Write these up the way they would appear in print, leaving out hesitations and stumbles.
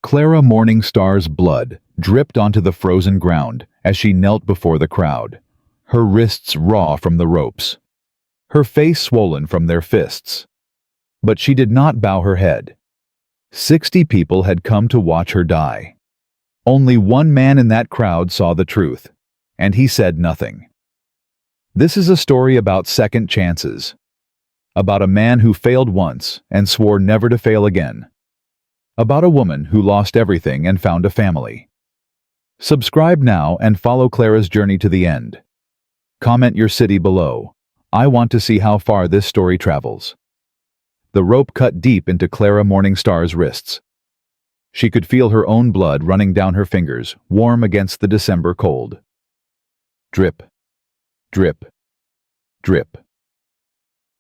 Clara Morningstar's blood dripped onto the frozen ground as she knelt before the crowd, her wrists raw from the ropes, her face swollen from their fists. But she did not bow her head. 60 people had come to watch her die. Only one man in that crowd saw the truth, and he said nothing. This is a story about second chances, about a man who failed once and swore never to fail again, about a woman who lost everything and found a family. Subscribe now and follow Clara's journey to the end. Comment your city below. I want to see how far this story travels. The rope cut deep into Clara Morningstar's wrists. She could feel her own blood running down her fingers, warm against the December cold. Drip, drip, drip.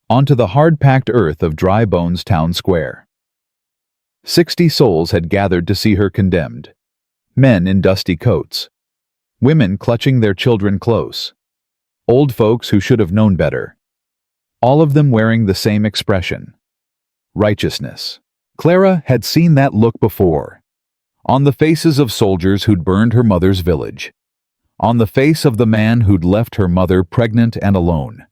Onto the hard-packed earth of Dry Bones Town Square. 60 souls had gathered to see her condemned. Men in dusty coats. Women clutching their children close. Old folks who should have known better. All of them wearing the same expression. Righteousness. Clara had seen that look before. On the faces of soldiers who'd burned her mother's village. On the face of the man who'd left her mother pregnant and alone.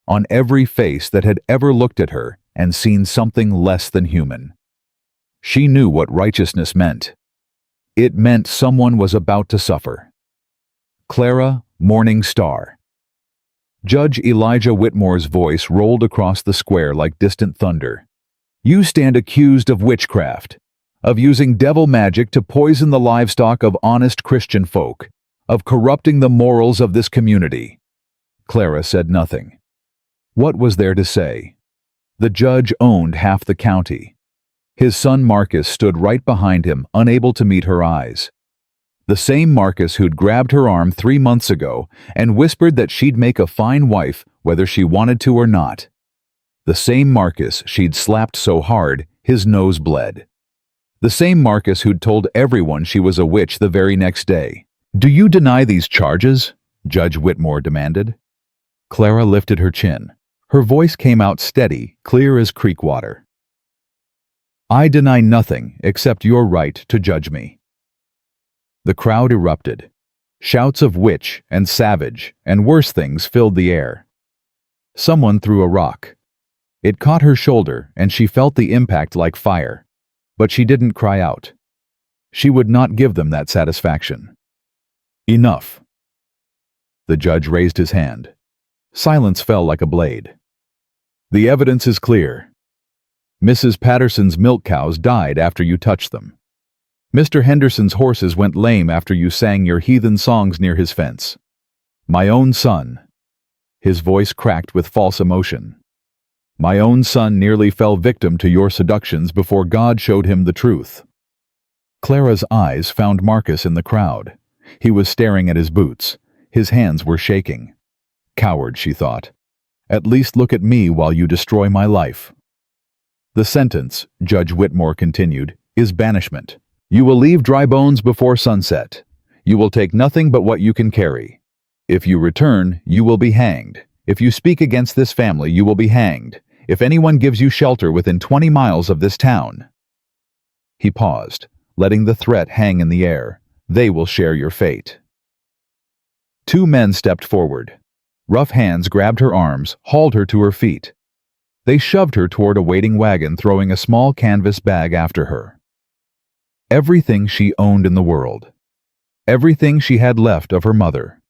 On every face that had ever looked at her and seen something less than human. She knew what righteousness meant. It meant someone was about to suffer. Clara Morningstar. Judge Elijah Whitmore's voice rolled across the square like distant thunder. You stand accused of witchcraft, of using devil magic to poison the livestock of honest Christian folk, of corrupting the morals of this community. Clara said nothing. What was there to say? The judge owned half the county. His son Marcus stood right behind him, unable to meet her eyes. The same Marcus who'd grabbed her arm 3 months ago and whispered that she'd make a fine wife whether she wanted to or not. The same Marcus she'd slapped so hard his nose bled. The same Marcus who'd told everyone she was a witch the very next day. Do you deny these charges? Judge Whitmore demanded. Clara lifted her chin. Her voice came out steady, clear as creek water. I deny nothing except your right to judge me. The crowd erupted. Shouts of witch and savage and worse things filled the air. Someone threw a rock. It caught her shoulder and she felt the impact like fire, but she didn't cry out. She would not give them that satisfaction. Enough. The judge raised his hand. Silence fell like a blade. The evidence is clear. Mrs. Patterson's milk cows died after you touched them. Mr. Henderson's horses went lame after you sang your heathen songs near his fence. My own son. His voice cracked with false emotion. My own son nearly fell victim to your seductions before God showed him the truth. Clara's eyes found Marcus in the crowd. He was staring at his boots. His hands were shaking. Coward, she thought. At least look at me while you destroy my life. The sentence, Judge Whitmore continued, is banishment. You will leave Dry Bones before sunset. You will take nothing but what you can carry. If you return, you will be hanged. If you speak against this family, you will be hanged. If anyone gives you shelter within 20 miles of this town. He paused, letting the threat hang in the air. They will share your fate. 2 men stepped forward. Rough hands grabbed her arms, hauled her to her feet. They shoved her toward a waiting wagon, throwing a small canvas bag after her. Everything she owned in the world. Everything she had left of her mother.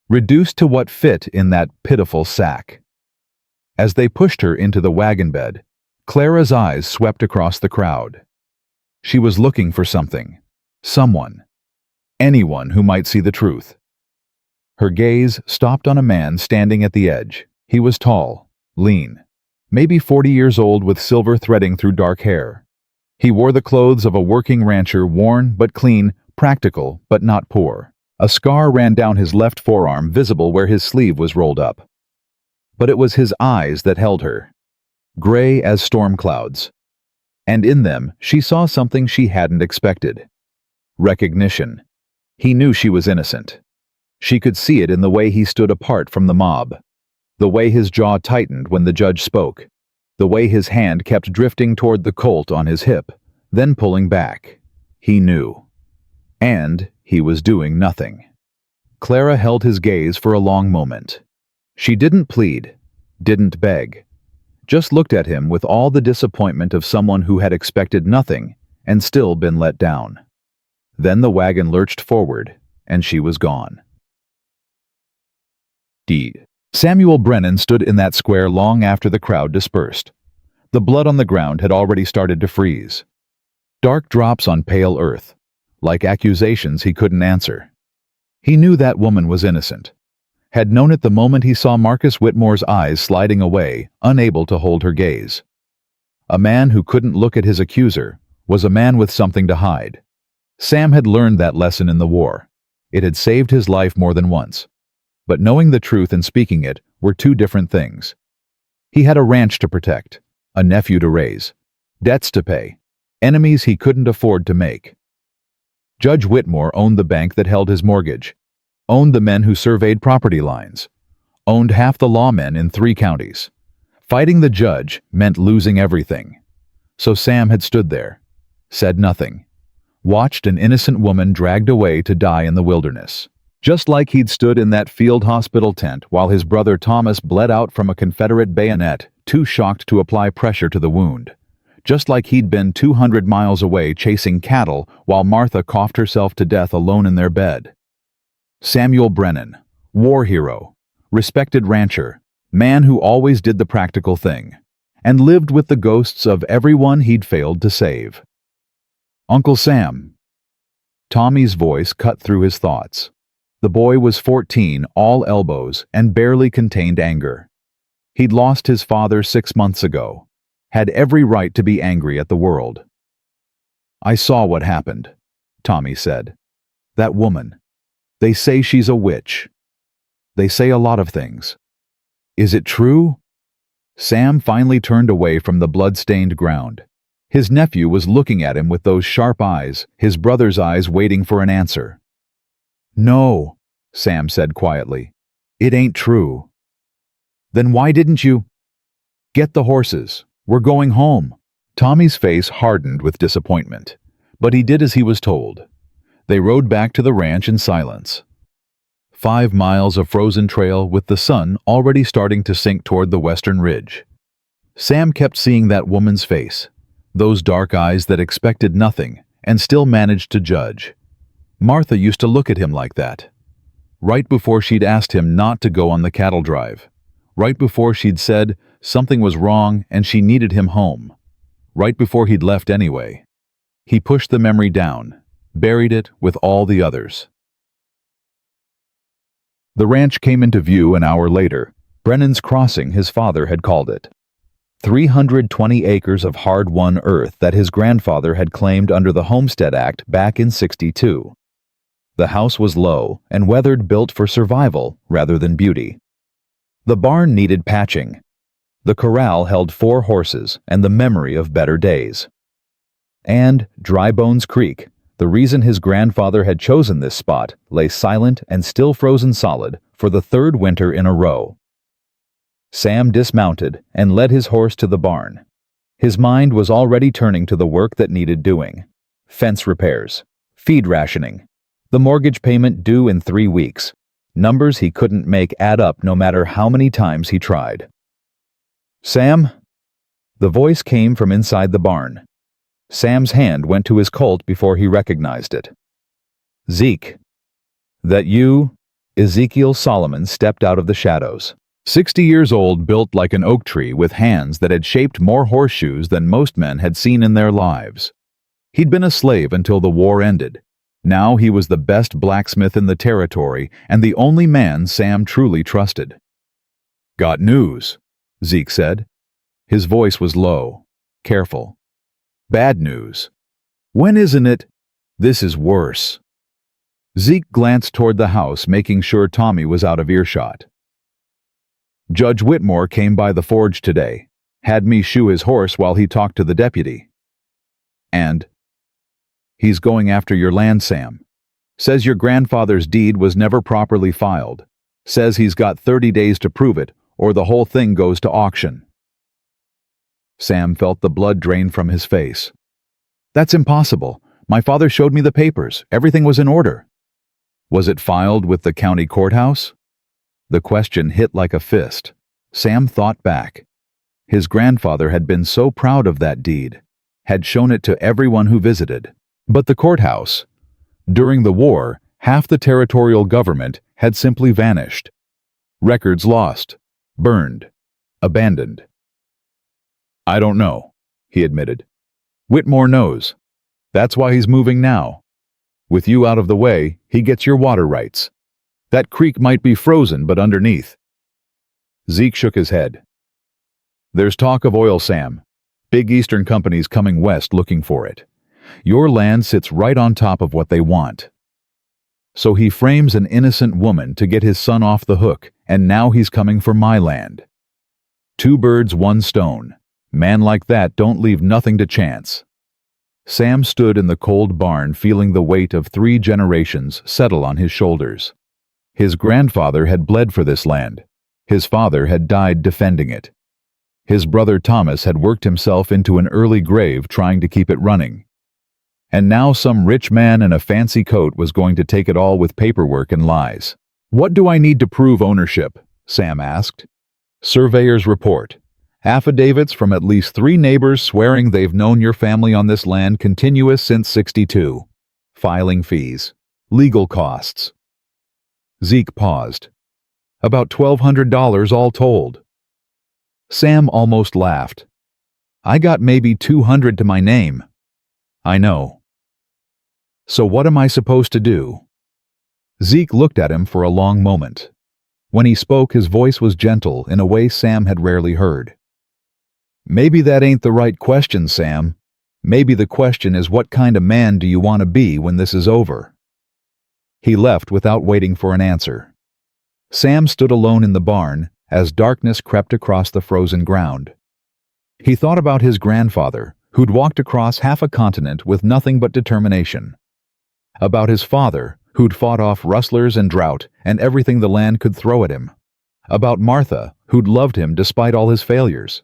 Reduced to what fit in that pitiful sack. As they pushed her into the wagon bed, Clara's eyes swept across the crowd. She was looking for something. Someone. Anyone who might see the truth. Her gaze stopped on a man standing at the edge. He was tall, lean. Maybe 40 years old with silver threading through dark hair. He wore the clothes of a working rancher, worn but clean, practical but not poor. A scar ran down his left forearm, visible where his sleeve was rolled up. But it was his eyes that held her, gray as storm clouds. And in them, she saw something she hadn't expected. Recognition. He knew she was innocent. She could see it in the way he stood apart from the mob. The way his jaw tightened when the judge spoke. The way his hand kept drifting toward the Colt on his hip, then pulling back. He knew. And he was doing nothing. Clara held his gaze for a long moment. She didn't plead, didn't beg, just looked at him with all the disappointment of someone who had expected nothing and still been let down. Then the wagon lurched forward, and she was gone. Samuel Brennan stood in that square long after the crowd dispersed. The blood on the ground had already started to freeze. Dark drops on pale earth, like accusations he couldn't answer. He knew that woman was innocent, had known it the moment he saw Marcus Whitmore's eyes sliding away, unable to hold her gaze. A man who couldn't look at his accuser was a man with something to hide. Sam had learned that lesson in the war. It had saved his life more than once. But knowing the truth and speaking it were two different things. He had a ranch to protect, a nephew to raise, debts to pay, enemies he couldn't afford to make. Judge Whitmore owned the bank that held his mortgage, owned the men who surveyed property lines, owned half the lawmen in 3 counties. Fighting the judge meant losing everything. So Sam had stood there, said nothing, watched an innocent woman dragged away to die in the wilderness. Just like he'd stood in that field hospital tent while his brother Thomas bled out from a Confederate bayonet, too shocked to apply pressure to the wound. Just like he'd been 200 miles away chasing cattle while Martha coughed herself to death alone in their bed. Samuel Brennan, war hero, respected rancher, man who always did the practical thing, and lived with the ghosts of everyone he'd failed to save. Uncle Sam. Tommy's voice cut through his thoughts. The boy was 14, all elbows, and barely contained anger. He'd lost his father 6 months ago, had every right to be angry at the world. I saw what happened, Tommy said. That woman. They say she's a witch. They say a lot of things. Is it true? Sam finally turned away from the blood-stained ground. His nephew was looking at him with those sharp eyes, his brother's eyes waiting for an answer. No, Sam said quietly. It ain't true. Then why didn't you? Get the horses. We're going home. Tommy's face hardened with disappointment, but he did as he was told. They rode back to the ranch in silence. 5 miles of frozen trail with the sun already starting to sink toward the western ridge. Sam kept seeing that woman's face, those dark eyes that expected nothing and still managed to judge. Martha used to look at him like that. Right before she'd asked him not to go on the cattle drive. Right before she'd said something was wrong and she needed him home. Right before he'd left anyway. He pushed the memory down, buried it with all the others. The ranch came into view an hour later. Brennan's Crossing, his father had called it. 320 acres of hard-won earth that his grandfather had claimed under the Homestead Act back in '62. The house was low and weathered, built for survival rather than beauty. The barn needed patching. The corral held 4 horses and the memory of better days. And Dry Bones Creek, the reason his grandfather had chosen this spot, lay silent and still frozen solid for the 3rd winter in a row. Sam dismounted and led his horse to the barn. His mind was already turning to the work that needed doing. Fence repairs, feed rationing, the mortgage payment due in 3 weeks. Numbers he couldn't make add up no matter how many times he tried. Sam? The voice came from inside the barn. Sam's hand went to his Colt before he recognized it. Zeke. That you? Ezekiel Solomon stepped out of the shadows. 60 years old, built like an oak tree with hands that had shaped more horseshoes than most men had seen in their lives. He'd been a slave until the war ended. Now he was the best blacksmith in the territory and the only man Sam truly trusted. Got news, Zeke said. His voice was low, careful. Bad news. When isn't it? This is worse. Zeke glanced toward the house, making sure Tommy was out of earshot. Judge Whitmore came by the forge today, had me shoe his horse while he talked to the deputy. And he's going after your land, Sam. Says your grandfather's deed was never properly filed. Says he's got 30 days to prove it, or the whole thing goes to auction. Sam felt the blood drain from his face. That's impossible. My father showed me the papers. Everything was in order. Was it filed with the county courthouse? The question hit like a fist. Sam thought back. His grandfather had been so proud of that deed, had shown it to everyone who visited. But the courthouse? During the war, half the territorial government had simply vanished. Records lost, burned, abandoned. I don't know, he admitted. Whitmore knows. That's why he's moving now. With you out of the way, he gets your water rights. That creek might be frozen, but underneath. Zeke shook his head. There's talk of oil, Sam. Big Eastern companies coming west looking for it. Your land sits right on top of what they want. So he frames an innocent woman to get his son off the hook, and now he's coming for my land. 2 birds, 1 stone. Man like that don't leave nothing to chance. Sam stood in the cold barn feeling the weight of 3 generations settle on his shoulders. His grandfather had bled for this land. His father had died defending it. His brother Thomas had worked himself into an early grave trying to keep it running. And now some rich man in a fancy coat was going to take it all with paperwork and lies. What do I need to prove ownership? Sam asked. Surveyor's report. Affidavits from at least 3 neighbors swearing they've known your family on this land continuous since '62. Filing fees. Legal costs. Zeke paused. About $1,200 all told. Sam almost laughed. I got maybe 200 to my name. I know. So what am I supposed to do? Zeke looked at him for a long moment. When he spoke, his voice was gentle in a way Sam had rarely heard. Maybe that ain't the right question, Sam. Maybe the question is, what kind of man do you want to be when this is over? He left without waiting for an answer. Sam stood alone in the barn as darkness crept across the frozen ground. He thought about his grandfather, who'd walked across half a continent with nothing but determination. About his father, who'd fought off rustlers and drought and everything the land could throw at him. About Martha, who'd loved him despite all his failures.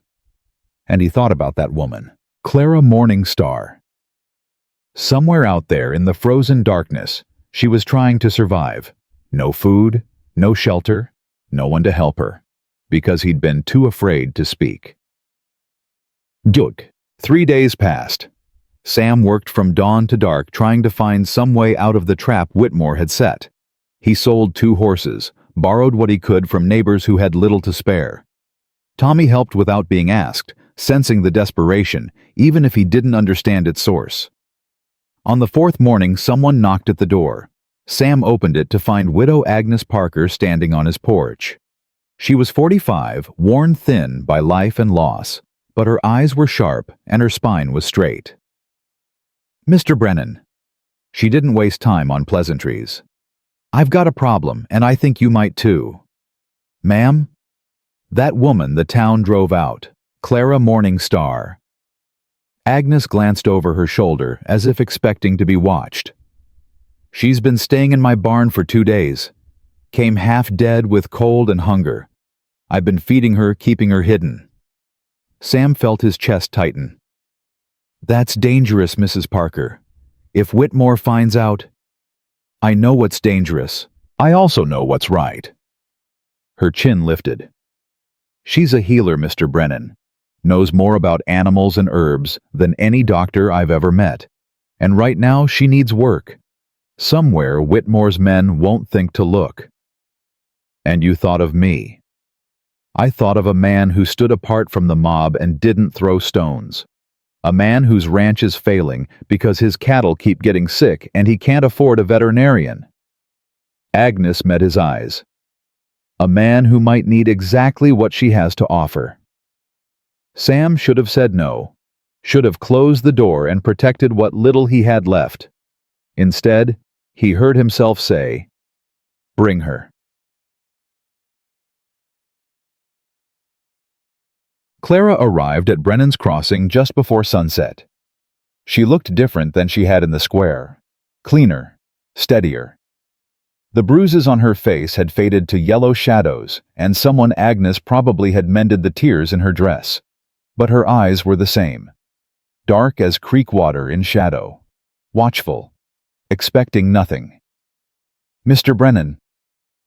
And he thought about that woman, Clara Morningstar. Somewhere out there in the frozen darkness, she was trying to survive. No food, no shelter, no one to help her, because he'd been too afraid to speak. Good. 3 days passed. Sam worked from dawn to dark trying to find some way out of the trap Whitmore had set. He sold 2 horses, borrowed what he could from neighbors who had little to spare. Tommy helped without being asked, sensing the desperation, even if he didn't understand its source. On the 4th morning, someone knocked at the door. Sam opened it to find widow Agnes Parker standing on his porch. She was 45, worn thin by life and loss, but her eyes were sharp and her spine was straight. Mr. Brennan. She didn't waste time on pleasantries. I've got a problem, and I think you might too. Ma'am? That woman the town drove out, Clara Morningstar. Agnes glanced over her shoulder as if expecting to be watched. She's been staying in my barn for 2 days. Came half dead with cold and hunger. I've been feeding her, keeping her hidden. Sam felt his chest tighten. That's dangerous, Mrs. Parker. If Whitmore finds out... I know what's dangerous. I also know what's right. Her chin lifted. She's a healer, Mr. Brennan. Knows more about animals and herbs than any doctor I've ever met. And right now she needs work. Somewhere Whitmore's men won't think to look. And you thought of me. I thought of a man who stood apart from the mob and didn't throw stones. A man whose ranch is failing because his cattle keep getting sick and he can't afford a veterinarian. Agnes met his eyes. A man who might need exactly what she has to offer. Sam should have said no, should have closed the door and protected what little he had left. Instead, he heard himself say, "Bring her." Clara arrived at Brennan's Crossing just before sunset. She looked different than she had in the square. Cleaner, steadier. The bruises on her face had faded to yellow shadows, and someone Agnes probably had mended the tears in her dress. But her eyes were the same. Dark as creek water in shadow. watchful, expecting nothing. "Mr. Brennan."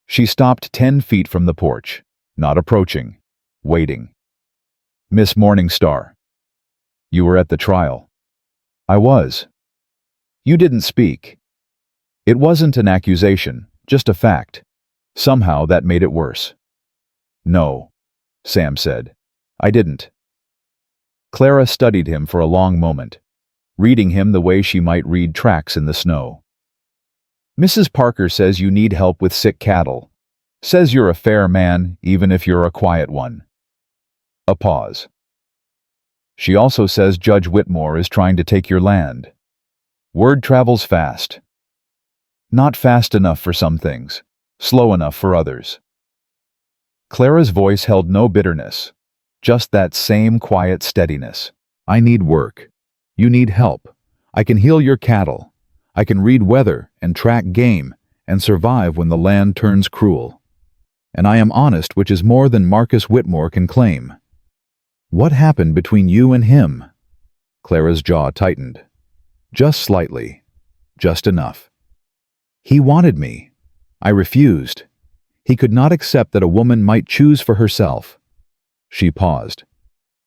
She stopped 10 feet from the porch, not approaching, waiting. "Miss Morningstar." "You were at the trial." "I was." "You didn't speak." It wasn't an accusation, just a fact. Somehow that made it worse. "No," Sam said. "I didn't." Clara studied him for a long moment, reading him the way she might read tracks in the snow. "Mrs. Parker says you need help with sick cattle. Says you're a fair man, even if you're a quiet one." A pause. "She also says Judge Whitmore is trying to take your land. Word travels fast. Not fast enough for some things, slow enough for others." Clara's voice held no bitterness, just that same quiet steadiness. "I need work. You need help. I can heal your cattle. I can read weather and track game and survive when the land turns cruel. And I am honest, which is more than Marcus Whitmore can claim." "What happened between you and him?" Clara's jaw tightened. Just slightly. Just enough. "He wanted me. I refused. He could not accept that a woman might choose for herself." She paused.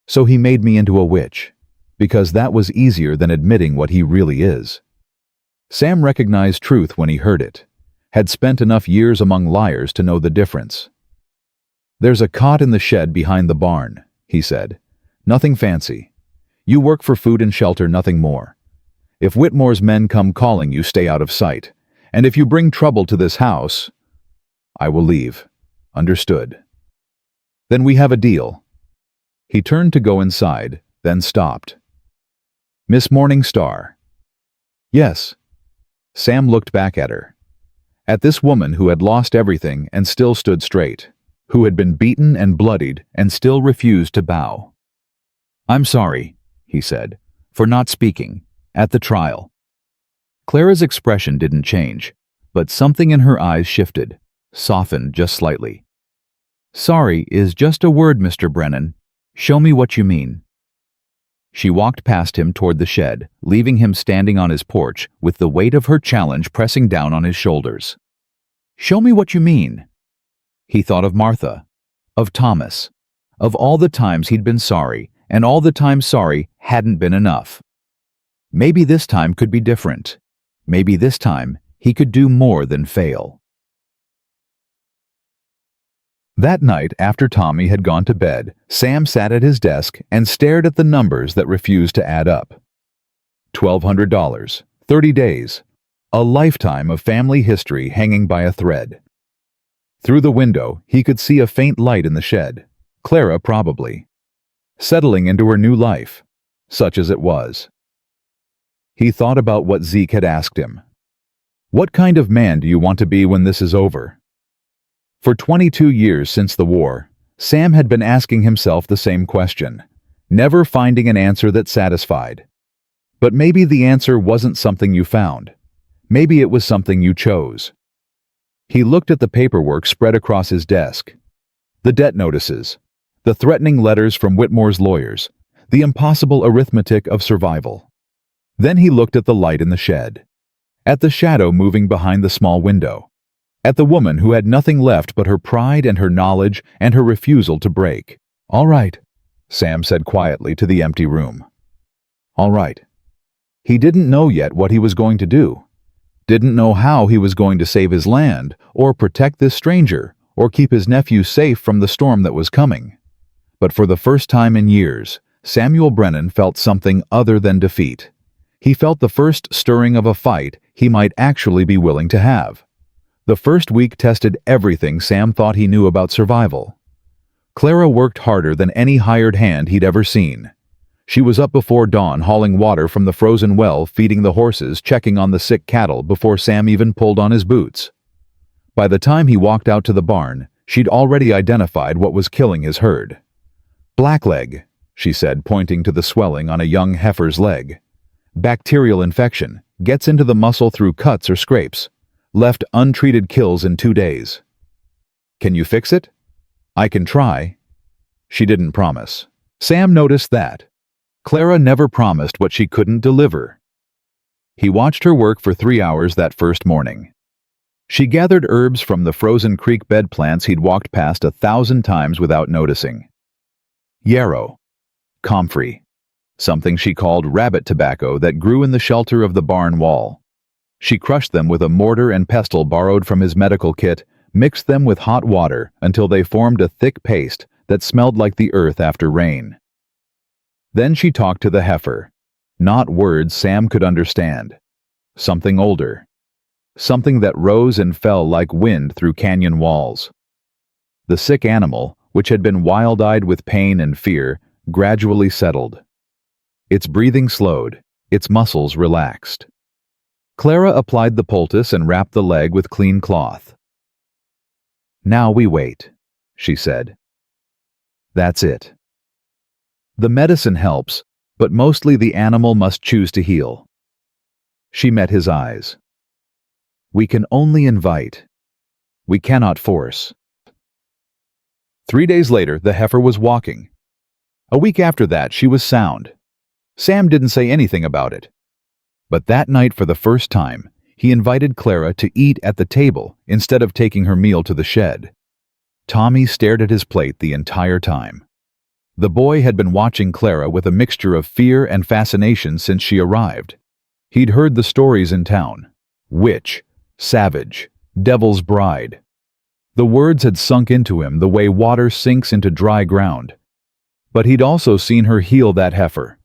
"So he made me into a witch, because that was easier than admitting what he really is." Sam recognized truth when he heard it, had spent enough years among liars to know the difference. "There's a cot in the shed behind the barn," he said. "Nothing fancy. You work for food and shelter, nothing more. If Whitmore's men come calling you, stay out of sight. And if you bring trouble to this house, I will leave. Understood?" "Then we have a deal." He turned to go inside, then stopped. "Miss Morningstar." "Yes." Sam looked back at her. At this woman who had lost everything and still stood straight, who had been beaten and bloodied and still refused to bow. "I'm sorry," he said, "for not speaking, at the trial." Clara's expression didn't change, but something in her eyes shifted, softened just slightly. "Sorry is just a word, Mr. Brennan. Show me what you mean." She walked past him toward the shed, leaving him standing on his porch with the weight of her challenge pressing down on his shoulders. "Show me what you mean." He thought of Martha, of Thomas, of all the times he'd been sorry, and all the times sorry hadn't been enough. Maybe this time could be different. Maybe this time he could do more than fail. That night, after Tommy had gone to bed, Sam sat at his desk and stared at the numbers that refused to add up. $1,200, 30 days, a lifetime of family history hanging by a thread. Through the window, he could see a faint light in the shed. Clara, probably. Settling into her new life, such as it was. He thought about what Zeke had asked him. "What kind of man do you want to be when this is over?" For 22 years since the war, Sam had been asking himself the same question, never finding an answer that satisfied. But maybe the answer wasn't something you found. Maybe it was something you chose. He looked at the paperwork spread across his desk. The debt notices, the threatening letters from Whitmore's lawyers, the impossible arithmetic of survival. Then he looked at the light in the shed, at the shadow moving behind the small window, at the woman who had nothing left but her pride and her knowledge and her refusal to break. "All right," Sam said quietly to the empty room. "All right." He didn't know yet what he was going to do. Didn't know how he was going to save his land, or protect this stranger, or keep his nephew safe from the storm that was coming. But for the first time in years, Samuel Brennan felt something other than defeat. He felt the first stirring of a fight he might actually be willing to have. The first week tested everything Sam thought he knew about survival. Clara worked harder than any hired hand he'd ever seen. She was up before dawn hauling water from the frozen well, feeding the horses, checking on the sick cattle before Sam even pulled on his boots. By the time he walked out to the barn, she'd already identified what was killing his herd. "Blackleg," she said, pointing to the swelling on a young heifer's leg. "Bacterial infection, gets into the muscle through cuts or scrapes. Left untreated, kills in 2 days. Can you fix it?" "I can try." She didn't promise. Sam noticed that. Clara never promised what she couldn't deliver. He watched her work for 3 hours that first morning. She gathered herbs from the frozen creek bed plants he'd walked past 1,000 times without noticing. Yarrow, comfrey, something she called rabbit tobacco that grew in the shelter of the barn wall. She crushed them with a mortar and pestle borrowed from his medical kit, mixed them with hot water until they formed a thick paste that smelled like the earth after rain. Then she talked to the heifer, not words Sam could understand. Something older. Something that rose and fell like wind through canyon walls. The sick animal, which had been wild-eyed with pain and fear, gradually settled. Its breathing slowed, its muscles relaxed. Clara applied the poultice and wrapped the leg with clean cloth. "Now we wait," she said. "That's it. The medicine helps, but mostly the animal must choose to heal." She met his eyes. "We can only invite. We cannot force." 3 days later, the heifer was walking. A week after that, she was sound. Sam didn't say anything about it. But that night, for the first time, he invited Clara to eat at the table instead of taking her meal to the shed. Tommy stared at his plate the entire time. The boy had been watching Clara with a mixture of fear and fascination since she arrived. He'd heard the stories in town. Witch, savage, devil's bride. The words had sunk into him the way water sinks into dry ground. But he'd also seen her heal that heifer,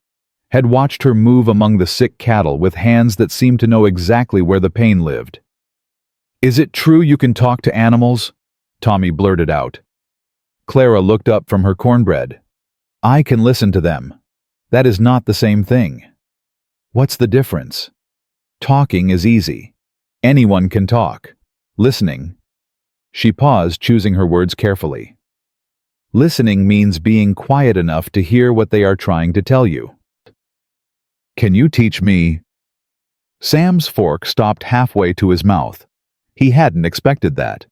had watched her move among the sick cattle with hands that seemed to know exactly where the pain lived. "Is it true you can talk to animals?" Tommy blurted out. Clara looked up from her cornbread. "I can listen to them. That is not the same thing." "What's the difference?" "Talking is easy. Anyone can talk. Listening—" She paused, choosing her words carefully. "Listening means being quiet enough to hear what they are trying to tell you." "Can you teach me?" Sam's fork stopped halfway to his mouth. He hadn't expected that.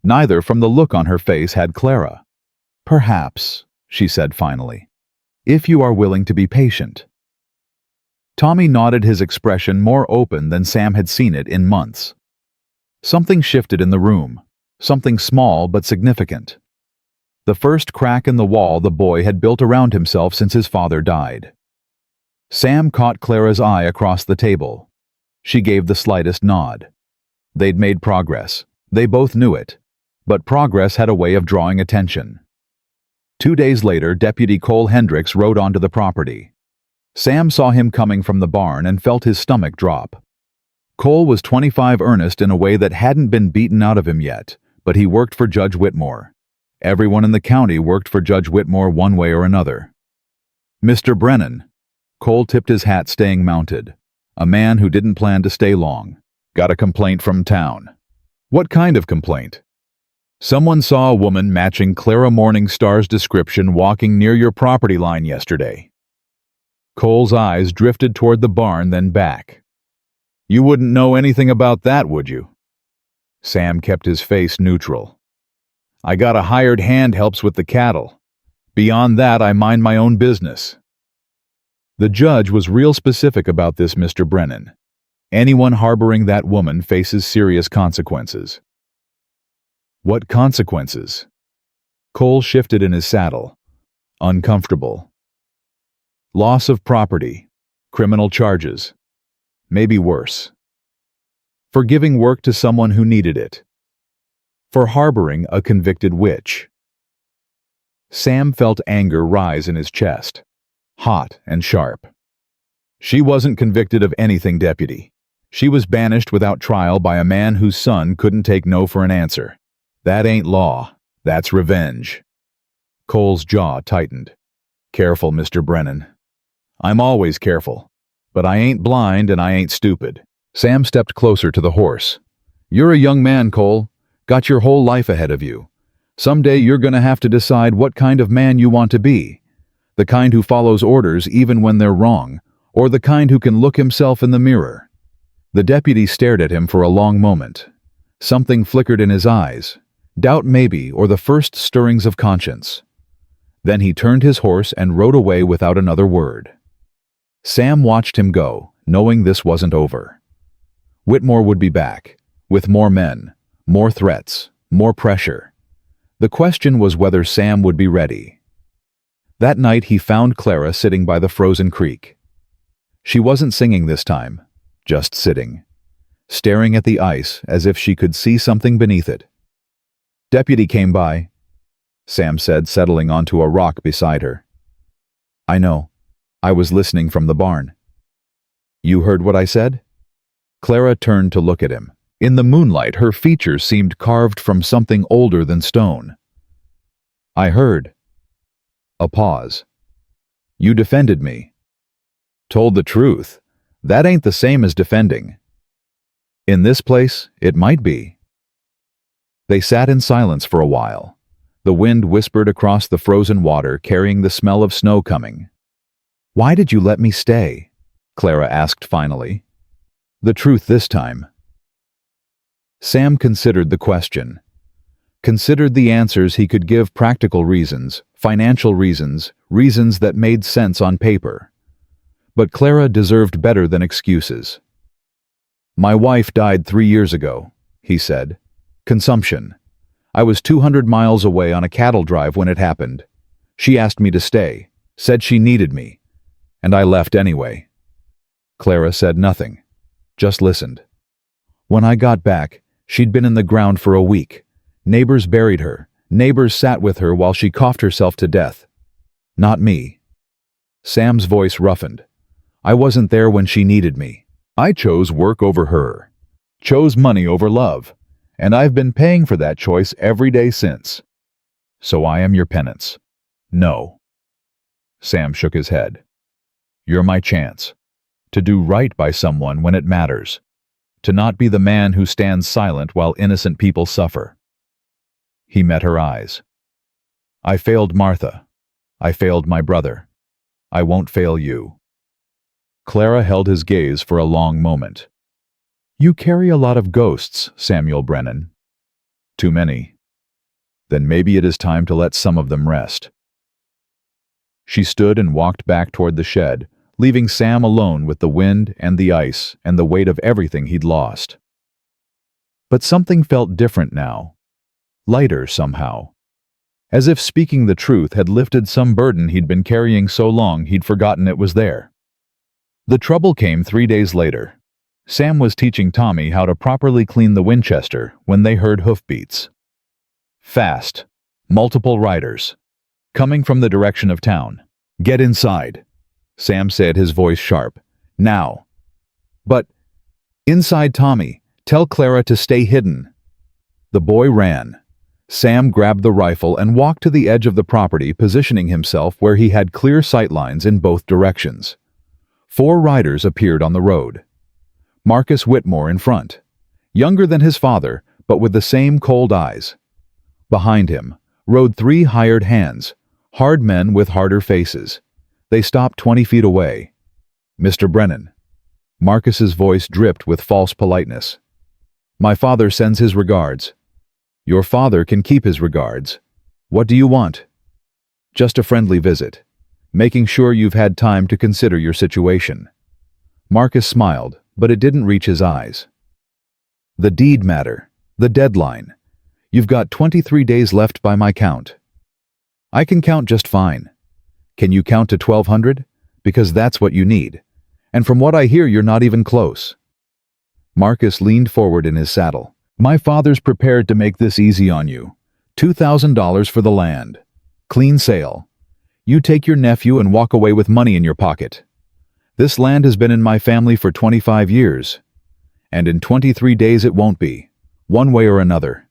Neither from the look on her face had Clara. "Perhaps," she said finally, "if you are willing to be patient." Tommy nodded, his expression more open than Sam had seen it in months. Something shifted in the room, something small but significant. The first crack in the wall the boy had built around himself since his father died. Sam caught Clara's eye across the table. She gave the slightest nod. They'd made progress. They both knew it. But progress had a way of drawing attention. 2 days later, Deputy Cole Hendricks rode onto the property. Sam saw him coming from the barn and felt his stomach drop. Cole was 25, earnest in a way that hadn't been beaten out of him yet, but he worked for Judge Whitmore. Everyone in the county worked for Judge Whitmore one way or another. "Mr. Brennan." Cole tipped his hat, staying mounted. A man who didn't plan to stay long. "Got a complaint from town." "What kind of complaint?" "Someone saw a woman matching Clara Morningstar's description walking near your property line yesterday." Cole's eyes drifted toward the barn, then back. "You wouldn't know anything about that, would you?" Sam kept his face neutral. "I got a hired hand helps with the cattle. Beyond that, I mind my own business." The judge was real specific about this, Mr. Brennan. Anyone harboring that woman faces serious consequences. "What consequences?" Cole shifted in his saddle. Uncomfortable. "Loss of property. Criminal charges. Maybe worse. For giving work to someone who needed it. For harboring a convicted witch." Sam felt anger rise in his chest. Hot and sharp. "She wasn't convicted of anything, Deputy. She was banished without trial by a man whose son couldn't take no for an answer. That ain't law. That's revenge." Cole's jaw tightened. "Careful, Mr. Brennan." "I'm always careful. But I ain't blind and I ain't stupid." Sam stepped closer to the horse. "You're a young man, Cole. Got your whole life ahead of you. Someday you're gonna have to decide what kind of man you want to be. The kind who follows orders even when they're wrong, or the kind who can look himself in the mirror." The deputy stared at him for a long moment. Something flickered in his eyes. Doubt maybe, or the first stirrings of conscience. Then he turned his horse and rode away without another word. Sam watched him go, knowing this wasn't over. Whitmore would be back, with more men, more threats, more pressure. The question was whether Sam would be ready. That night he found Clara sitting by the frozen creek. She wasn't singing this time, just sitting, staring at the ice as if she could see something beneath it. "Deputy came by," Sam said, settling onto a rock beside her. "I know. I was listening from the barn." "You heard what I said?" Clara turned to look at him. In the moonlight, her features seemed carved from something older than stone. "I heard." A pause. "You defended me." "Told the truth. That ain't the same as defending." "In this place, it might be." They sat in silence for a while. The wind whispered across the frozen water, carrying the smell of snow coming. "Why did you let me stay?" Clara asked finally. "The truth this time." Sam considered the question. Considered the answers he could give: practical reasons, financial reasons, reasons that made sense on paper. But Clara deserved better than excuses. "My wife died 3 years ago," he said. "Consumption. I was 200 miles away on a cattle drive when it happened. She asked me to stay, said she needed me, and I left anyway." Clara said nothing, just listened. "When I got back, she'd been in the ground for a week. Neighbors buried her. Neighbors sat with her while she coughed herself to death. Not me." Sam's voice roughened. "I wasn't there when she needed me. I chose work over her. Chose money over love. And I've been paying for that choice every day since. So I am your penance." "No." Sam shook his head. "You're my chance. To do right by someone when it matters. To not be the man who stands silent while innocent people suffer." He met her eyes. "I failed Martha. I failed my brother. I won't fail you." Clara held his gaze for a long moment. "You carry a lot of ghosts, Samuel Brennan." "Too many." "Then maybe it is time to let some of them rest." She stood and walked back toward the shed, leaving Sam alone with the wind and the ice and the weight of everything he'd lost. But something felt different now. Lighter somehow. As if speaking the truth had lifted some burden he'd been carrying so long he'd forgotten it was there. The trouble came 3 days later. Sam was teaching Tommy how to properly clean the Winchester when they heard hoofbeats. Fast. Multiple riders. Coming from the direction of town. "Get inside," Sam said, his voice sharp. "Now." "But—" "Inside, Tommy. Tell Clara to stay hidden." The boy ran. Sam grabbed the rifle and walked to the edge of the property, positioning himself where he had clear sightlines in both directions. 4 riders appeared on the road. Marcus Whitmore in front, younger than his father, but with the same cold eyes. Behind him rode 3 hired hands, hard men with harder faces. They stopped 20 feet away. "Mr. Brennan." Marcus's voice dripped with false politeness. "My father sends his regards." "Your father can keep his regards. What do you want?" "Just a friendly visit. Making sure you've had time to consider your situation." Marcus smiled, but it didn't reach his eyes. "The deed matter. The deadline. You've got 23 days left by my count." "I can count just fine." "Can you count to 1,200? Because that's what you need. And from what I hear, you're not even close." Marcus leaned forward in his saddle. "My father's prepared to make this easy on you. $2,000 for the land. Clean sale. You take your nephew and walk away with money in your pocket. This land has been in my family for 25 years. And in 23 days it won't be, one way or another."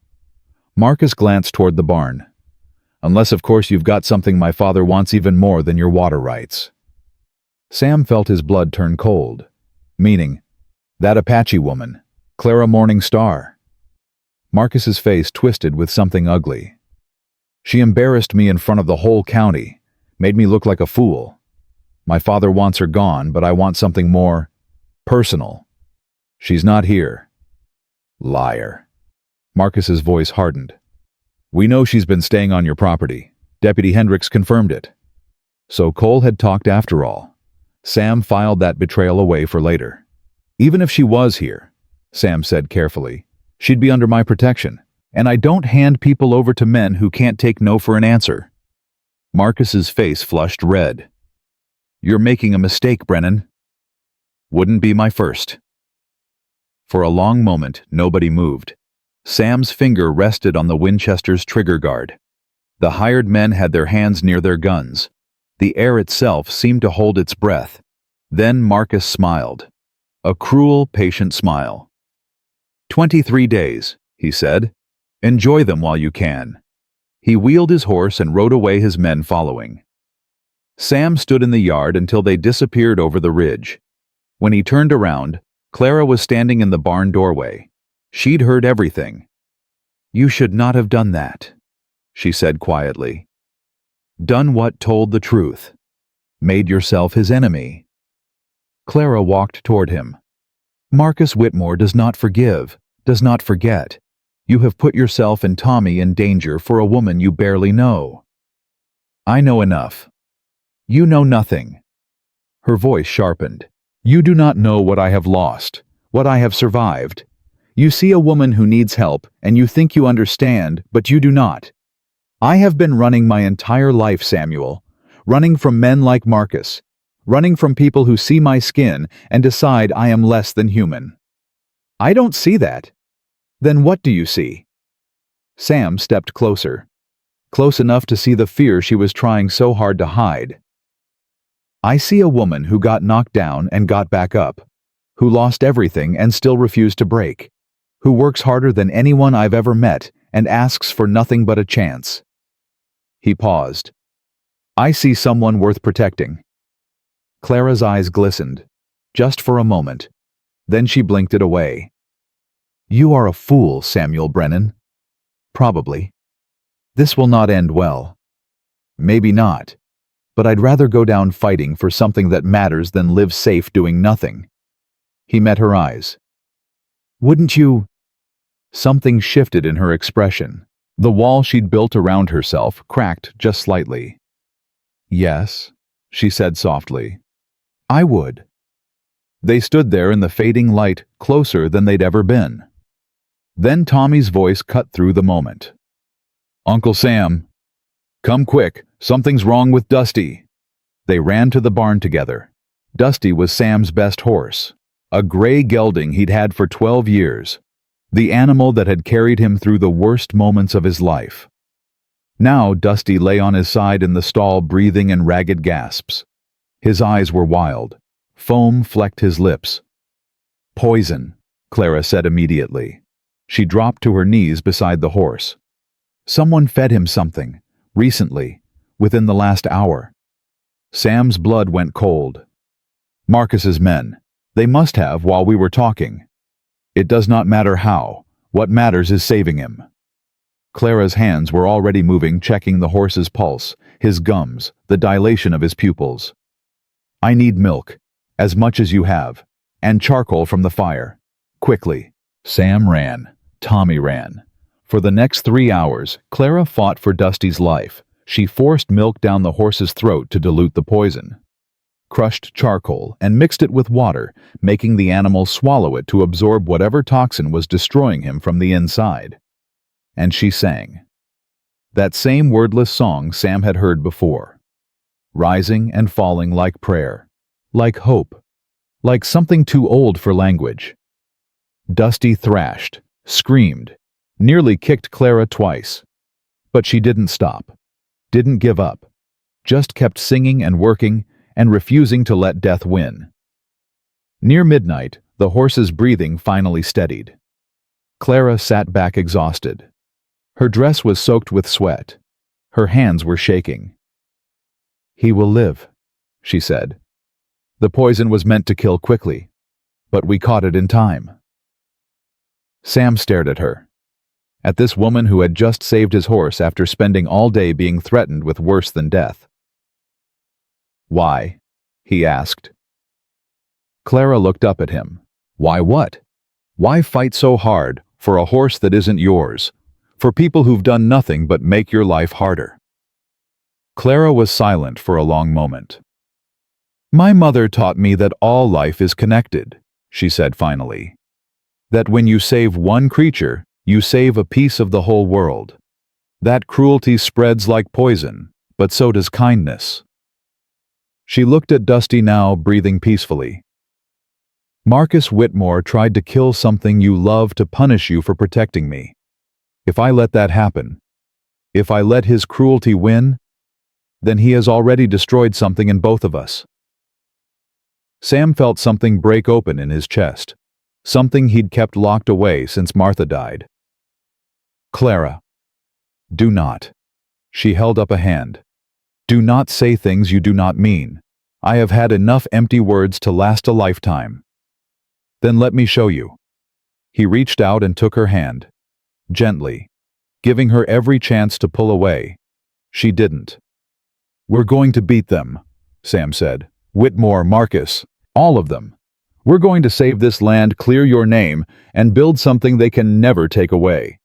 Marcus glanced toward the barn. "Unless, of course, you've got something my father wants even more than your water rights." Sam felt his blood turn cold. Meaning, that Apache woman, Clara Morning Star. Marcus's face twisted with something ugly. "She embarrassed me in front of the whole county. Made me look like a fool. My father wants her gone, but I want something more personal. She's not here." "Liar." Marcus's voice hardened. "We know she's been staying on your property. Deputy Hendricks confirmed it." So Cole had talked after all. Sam filed that betrayal away for later. Even if she was here, Sam said carefully, she'd be under my protection, and I don't hand people over to men who can't take no for an answer. Marcus's face flushed red. You're making a mistake, Brennan. Wouldn't be my first. For a long moment, nobody moved. Sam's finger rested on the Winchester's trigger guard. The hired men had their hands near their guns. The air itself seemed to hold its breath. Then Marcus smiled. A cruel, patient smile. 23 days, he said. Enjoy them while you can. He wheeled his horse and rode away, his men following. Sam stood in the yard until they disappeared over the ridge. When he turned around, Clara was standing in the barn doorway. She'd heard everything. You should not have done that, she said quietly. Done what told the truth. Made yourself his enemy. Clara walked toward him. Marcus Whitmore does not forgive, does not forget. You have put yourself and Tommy in danger for a woman you barely know. I know enough. You know nothing. Her voice sharpened. You do not know what I have lost, what I have survived. You see a woman who needs help, and you think you understand, but you do not. I have been running my entire life, Samuel, running from men like Marcus, running from people who see my skin and decide I am less than human. I don't see that. Then what do you see? Sam stepped closer, close enough to see the fear she was trying so hard to hide. I see a woman who got knocked down and got back up, who lost everything and still refused to break, who works harder than anyone I've ever met and asks for nothing but a chance. He paused. I see someone worth protecting. Clara's eyes glistened, just for a moment. Then she blinked it away. You are a fool, Samuel Brennan. Probably. This will not end well. Maybe not, but I'd rather go down fighting for something that matters than live safe doing nothing. He met her eyes. Wouldn't you? Something shifted in her expression. The wall she'd built around herself cracked just slightly. Yes, she said softly. I would. They stood there in the fading light, closer than they'd ever been. Then Tommy's voice cut through the moment. Uncle Sam, come quick, something's wrong with Dusty. They ran to the barn together. Dusty was Sam's best horse, a gray gelding he'd had for 12 years. The animal that had carried him through the worst moments of his life. Now Dusty lay on his side in the stall, breathing in ragged gasps. His eyes were wild. Foam flecked his lips. Poison, Clara said immediately. She dropped to her knees beside the horse. Someone fed him something, recently, within the last hour. Sam's blood went cold. Marcus's men. They must have while we were talking. It does not matter how. What matters is saving him. Clara's hands were already moving, checking the horse's pulse, his gums, the dilation of his pupils. I need milk, as much as you have, and charcoal from the fire. Quickly. Sam ran. Tommy ran. For the next 3 hours, Clara fought for Dusty's life. She forced milk down the horse's throat to dilute the poison. Crushed charcoal and mixed it with water, making the animal swallow it to absorb whatever toxin was destroying him from the inside. And she sang. That same wordless song Sam had heard before. Rising and falling like prayer, like hope, like something too old for language. Dusty thrashed, screamed, nearly kicked Clara twice. But she didn't stop, didn't give up, just kept singing and working, and refusing to let death win. Near midnight, the horse's breathing finally steadied. Clara sat back exhausted. Her dress was soaked with sweat. Her hands were shaking. He will live, she said. The poison was meant to kill quickly, but we caught it in time. Sam stared at her. At this woman who had just saved his horse after spending all day being threatened with worse than death. Why? He asked. Clara looked up at him. Why what? Why fight so hard for a horse that isn't yours, for people who've done nothing but make your life harder? Clara was silent for a long moment. My mother taught me that all life is connected, she said finally. That when you save one creature, you save a piece of the whole world. That cruelty spreads like poison, but so does kindness. She looked at Dusty now, breathing peacefully. Marcus Whitmore tried to kill something you love to punish you for protecting me. If I let that happen, if I let his cruelty win, then he has already destroyed something in both of us. Sam felt something break open in his chest, something he'd kept locked away since Martha died. Clara, do not. She held up a hand. Do not say things you do not mean. I have had enough empty words to last a lifetime. Then let me show you. He reached out and took her hand, gently, giving her every chance to pull away. She didn't. We're going to beat them, Sam said. Whitmore, Marcus, all of them. We're going to save this land, clear your name, and build something they can never take away.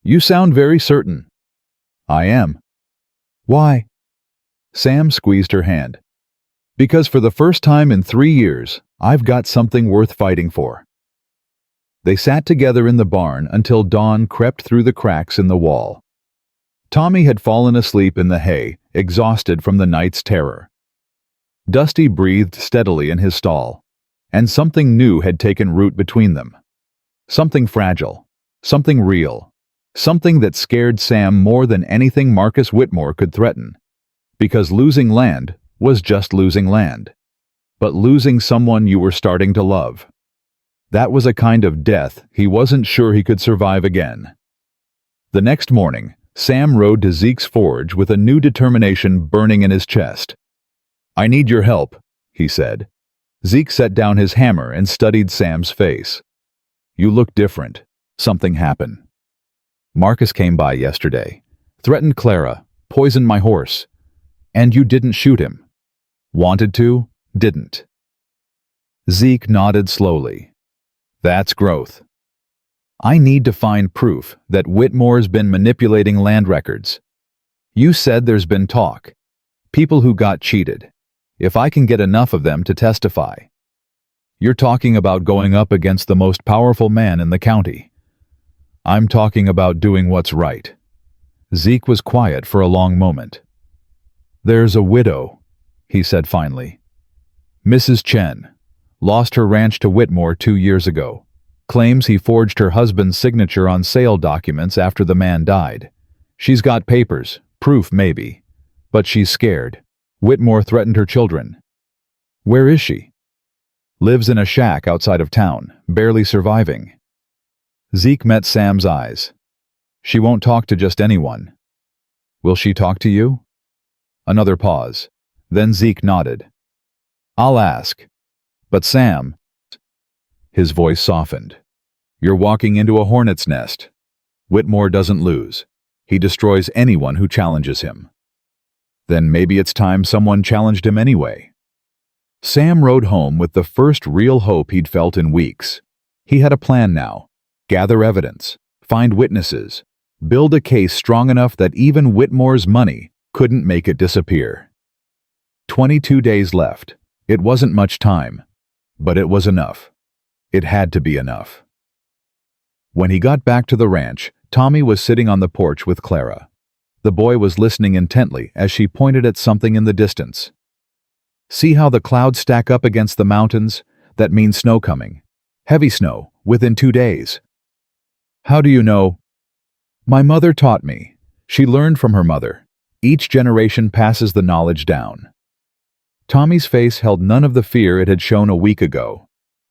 You sound very certain. I am. Why? Sam squeezed her hand. Because for the first time in 3 years, I've got something worth fighting for. They sat together in the barn until dawn crept through the cracks in the wall. Tommy had fallen asleep in the hay, exhausted from the night's terror. Dusty breathed steadily in his stall, and something new had taken root between them. Something fragile, something real, something that scared Sam more than anything Marcus Whitmore could threaten. Because losing land was just losing land. But losing someone you were starting to love. That was a kind of death he wasn't sure he could survive again. The next morning, Sam rode to Zeke's forge with a new determination burning in his chest. I need your help, he said. Zeke set down his hammer and studied Sam's face. You look different. Something happened. Marcus came by yesterday, threatened Clara, poisoned my horse. And you didn't shoot him. Wanted to, didn't. Zeke nodded slowly. That's growth. I need to find proof that Whitmore's been manipulating land records. You said there's been talk. People who got cheated. If I can get enough of them to testify. You're talking about going up against the most powerful man in the county. I'm talking about doing what's right. Zeke was quiet for a long moment. There's a widow, he said finally. Mrs. Chen. Lost her ranch to Whitmore 2 years ago. Claims he forged her husband's signature on sale documents after the man died. She's got papers, proof maybe. But she's scared. Whitmore threatened her children. Where is she? Lives in a shack outside of town, barely surviving. Zeke met Sam's eyes. She won't talk to just anyone. Will she talk to you? Another pause. Then Zeke nodded. I'll ask. But Sam... His voice softened. You're walking into a hornet's nest. Whitmore doesn't lose. He destroys anyone who challenges him. Then maybe it's time someone challenged him anyway. Sam rode home with the first real hope he'd felt in weeks. He had a plan now. Gather evidence, find witnesses, build a case strong enough that even Whitmore's money couldn't make it disappear. 22 days left. It wasn't much time, but it was enough. It had to be enough. When he got back to the ranch, Tommy was sitting on the porch with Clara. The boy was listening intently as she pointed at something in the distance. See how the clouds stack up against the mountains? That means snow coming. Heavy snow, within 2 days. How do you know? My mother taught me. She learned from her mother. Each generation passes the knowledge down. Tommy's face held none of the fear it had shown a week ago.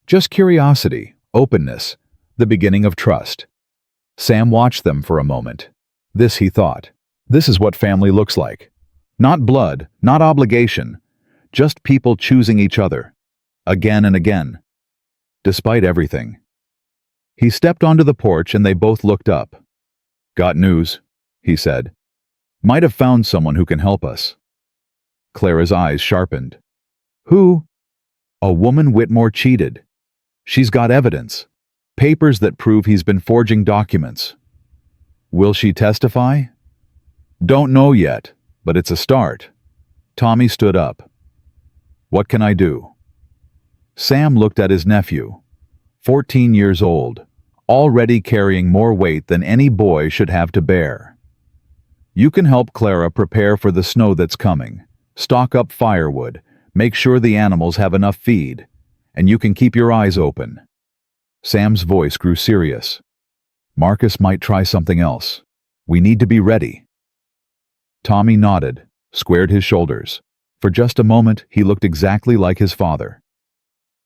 Just curiosity, openness, the beginning of trust. Sam watched them for a moment. This, he thought. This is what family looks like. Not blood, not obligation. Just people choosing each other. Again and again. Despite everything. He stepped onto the porch and they both looked up. Got news, he said. Might have found someone who can help us. Clara's eyes sharpened. Who? A woman Whitmore cheated. She's got evidence. Papers that prove he's been forging documents. Will she testify? Don't know yet, but it's a start. Tommy stood up. What can I do?" Sam looked at his nephew, 14 years old, already carrying more weight than any boy should have to bear. "You can help Clara prepare for the snow that's coming. Stock up firewood, make sure the animals have enough feed, and you can keep your eyes open." Sam's voice grew serious. "Marcus might try something else. We need to be ready." Tommy nodded, squared his shoulders. For just a moment, he looked exactly like his father.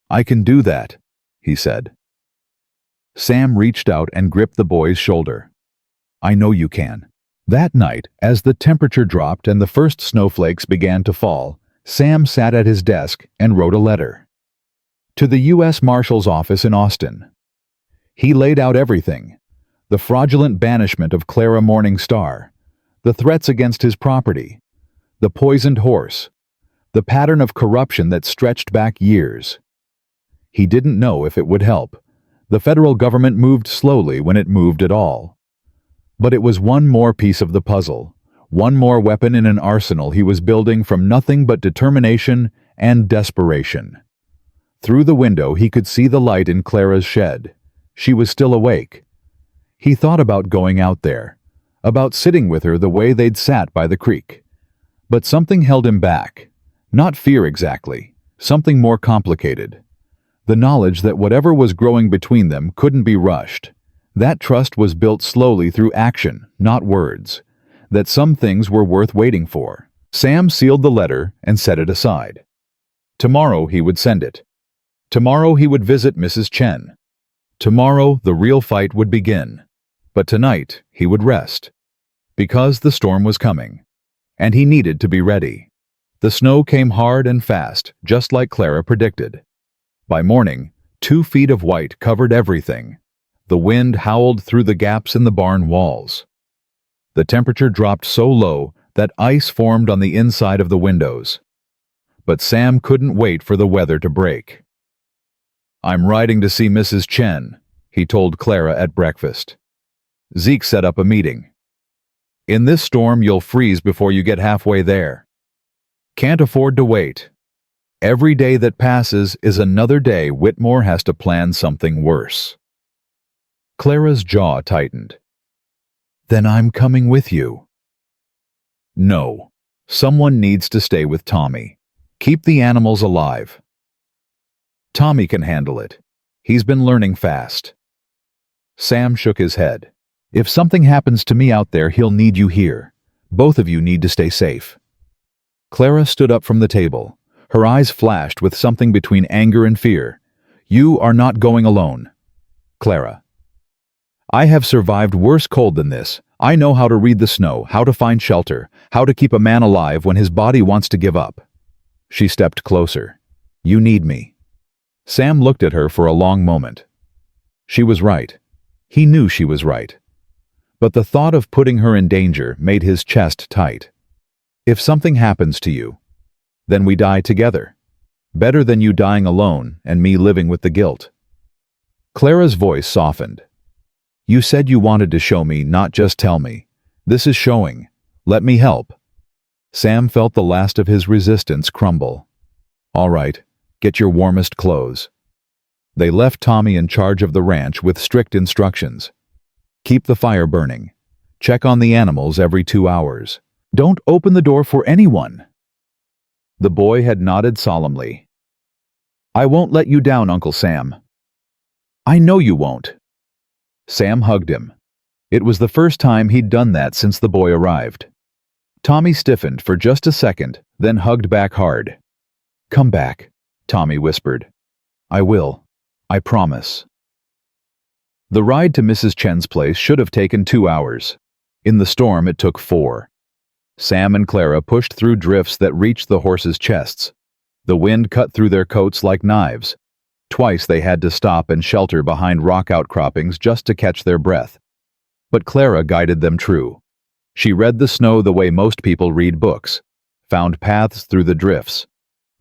"I can do that," he said. Sam reached out and gripped the boy's shoulder. "I know you can." That night, as the temperature dropped and the first snowflakes began to fall, Sam sat at his desk and wrote a letter. To the U.S. Marshal's office in Austin. He laid out everything: the fraudulent banishment of Clara Morningstar, the threats against his property, the poisoned horse, the pattern of corruption that stretched back years. He didn't know if it would help. The federal government moved slowly when it moved at all. But it was one more piece of the puzzle, one more weapon in an arsenal he was building from nothing but determination and desperation. Through the window he could see the light in Clara's shed. She was still awake. He thought about going out there, about sitting with her the way they'd sat by the creek. But something held him back. Not fear exactly, something more complicated. The knowledge that whatever was growing between them couldn't be rushed. That trust was built slowly through action, not words. That some things were worth waiting for. Sam sealed the letter and set it aside. Tomorrow he would send it. Tomorrow he would visit Mrs. Chen. Tomorrow the real fight would begin. But tonight he would rest. Because the storm was coming. And he needed to be ready. The snow came hard and fast, just like Clara predicted. By morning, 2 feet of white covered everything. The wind howled through the gaps in the barn walls. The temperature dropped so low that ice formed on the inside of the windows. But Sam couldn't wait for the weather to break. "I'm riding to see Mrs. Chen," he told Clara at breakfast. Zeke set up a meeting. "In this storm, you'll freeze before you get halfway there. Can't afford to wait. Every day that passes is another day Whitmore has to plan something worse." Clara's jaw tightened. "Then I'm coming with you." "No. Someone needs to stay with Tommy. Keep the animals alive." "Tommy can handle it. He's been learning fast." Sam shook his head. "If something happens to me out there, he'll need you here. Both of you need to stay safe." Clara stood up from the table. Her eyes flashed with something between anger and fear. "You are not going alone." "Clara, I have survived worse cold than this. I know how to read the snow, how to find shelter, how to keep a man alive when his body wants to give up." She stepped closer. "You need me." Sam looked at her for a long moment. She was right. He knew she was right. But the thought of putting her in danger made his chest tight. "If something happens to you, then we die together. Better than you dying alone and me living with the guilt." Clara's voice softened. "You said you wanted to show me, not just tell me. This is showing. Let me help." Sam felt the last of his resistance crumble. "All right, get your warmest clothes." They left Tommy in charge of the ranch with strict instructions. Keep the fire burning. Check on the animals every 2 hours. Don't open the door for anyone. The boy had nodded solemnly. "I won't let you down, Uncle Sam." "I know you won't." Sam hugged him. It was the first time he'd done that since the boy arrived. Tommy stiffened for just a second, then hugged back hard. "Come back," Tommy whispered. "I will. I promise." The ride to Mrs. Chen's place should have taken 2 hours. In the storm, it took 4. Sam and Clara pushed through drifts that reached the horses' chests. The wind cut through their coats like knives. Twice they had to stop and shelter behind rock outcroppings just to catch their breath. But Clara guided them true. She read the snow the way most people read books, found paths through the drifts,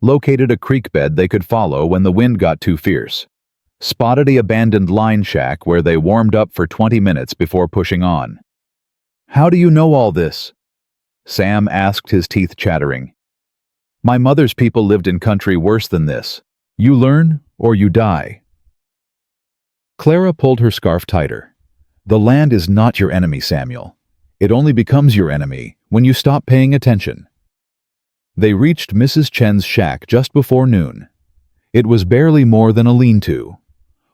located a creek bed they could follow when the wind got too fierce, spotted the abandoned line shack where they warmed up for 20 minutes before pushing on. "How do you know all this?" Sam asked, his teeth chattering. My mother's people lived in country worse than this. You learn or you die. Clara pulled her scarf tighter. The land is not your enemy, Samuel. It only becomes your enemy when you stop paying attention. They reached Mrs. Chen's shack just before noon. It was barely more than a lean-to.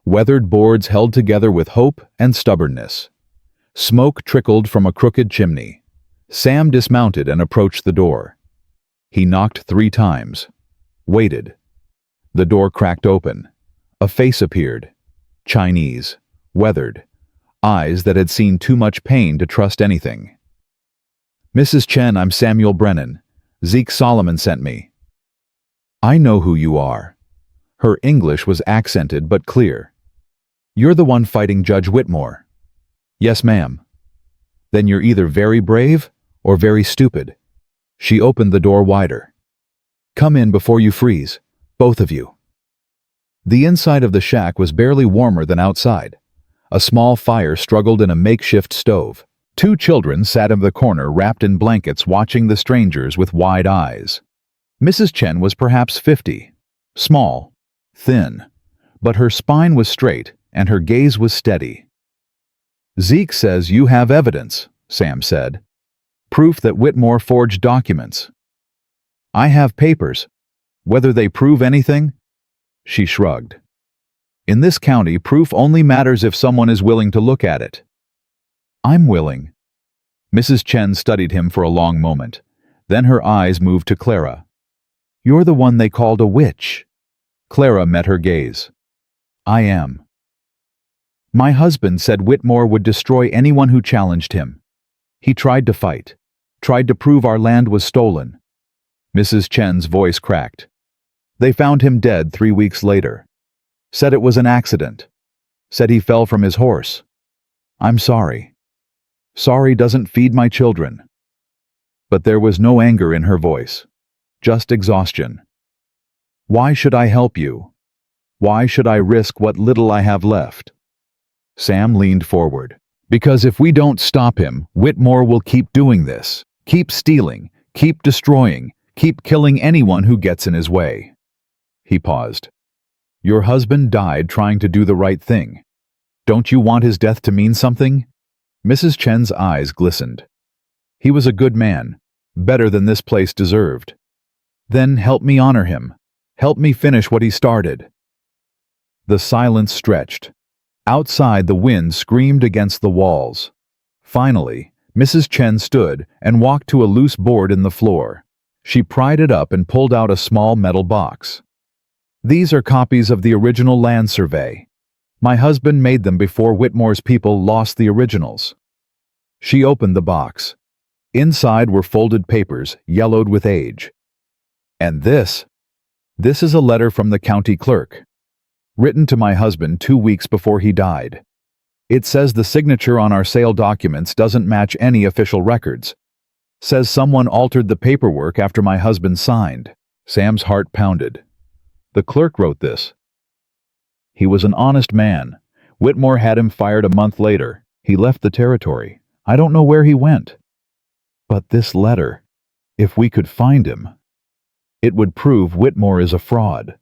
Weathered boards held together with hope and stubbornness. Smoke trickled from a crooked chimney. Sam dismounted and approached the door. He knocked 3 times. Waited. The door cracked open. A face appeared. Chinese. Weathered. Eyes that had seen too much pain to trust anything. Mrs. Chen, I'm Samuel Brennan. Zeke Solomon sent me. I know who you are. Her English was accented but clear. You're the one fighting Judge Whitmore. Yes, ma'am. Then you're either very brave or very stupid. She opened the door wider. Come in before you freeze, both of you. The inside of the shack was barely warmer than outside. A small fire struggled in a makeshift stove. 2 children sat in the corner wrapped in blankets watching the strangers with wide eyes. Mrs. Chen was perhaps 50. Small, thin, but her spine was straight and her gaze was steady. Zeke says you have evidence, Sam said. Proof that Whitmore forged documents. I have papers. Whether they prove anything? She shrugged. In this county, proof only matters if someone is willing to look at it. I'm willing. Mrs. Chen studied him for a long moment. Then her eyes moved to Clara. You're the one they called a witch. Clara met her gaze. I am. My husband said Whitmore would destroy anyone who challenged him. He tried to fight. Tried to prove our land was stolen. Mrs. Chen's voice cracked. They found him dead 3 weeks later. Said it was an accident. Said he fell from his horse. I'm sorry. Sorry doesn't feed my children. But there was no anger in her voice. Just exhaustion. Why should I help you? Why should I risk what little I have left? Sam leaned forward. Because if we don't stop him, Whitmore will keep doing this. Keep stealing, keep destroying, keep killing anyone who gets in his way. He paused. Your husband died trying to do the right thing. Don't you want his death to mean something? Mrs. Chen's eyes glistened. He was a good man, better than this place deserved. Then help me honor him. Help me finish what he started. The silence stretched. Outside, the wind screamed against the walls. Finally, Mrs. Chen stood and walked to a loose board in the floor. She pried it up and pulled out a small metal box. These are copies of the original land survey. My husband made them before Whitmore's people lost the originals. She opened the box. Inside were folded papers, yellowed with age. And this is a letter from the county clerk, written to my husband 2 weeks before he died. It says the signature on our sale documents doesn't match any official records. Says someone altered the paperwork after my husband signed. Sam's heart pounded. The clerk wrote this. He was an honest man. Whitmore had him fired a month later. He left the territory. I don't know where he went. But this letter, if we could find him, it would prove Whitmore is a fraud.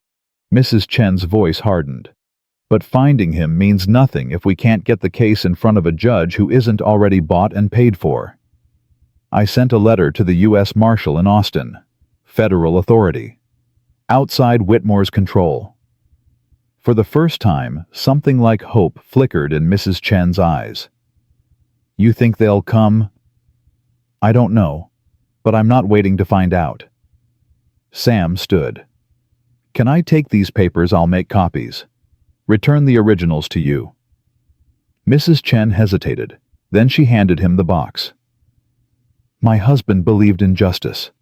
Mrs. Chen's voice hardened. But finding him means nothing if we can't get the case in front of a judge who isn't already bought and paid for. I sent a letter to the U.S. Marshal in Austin, federal authority, outside Whitmore's control. For the first time, something like hope flickered in Mrs. Chen's eyes. You think they'll come? I don't know, but I'm not waiting to find out. Sam stood. Can I take these papers? I'll make copies. Return the originals to you. Mrs. Chen hesitated. Then she handed him the box. My husband believed in justice.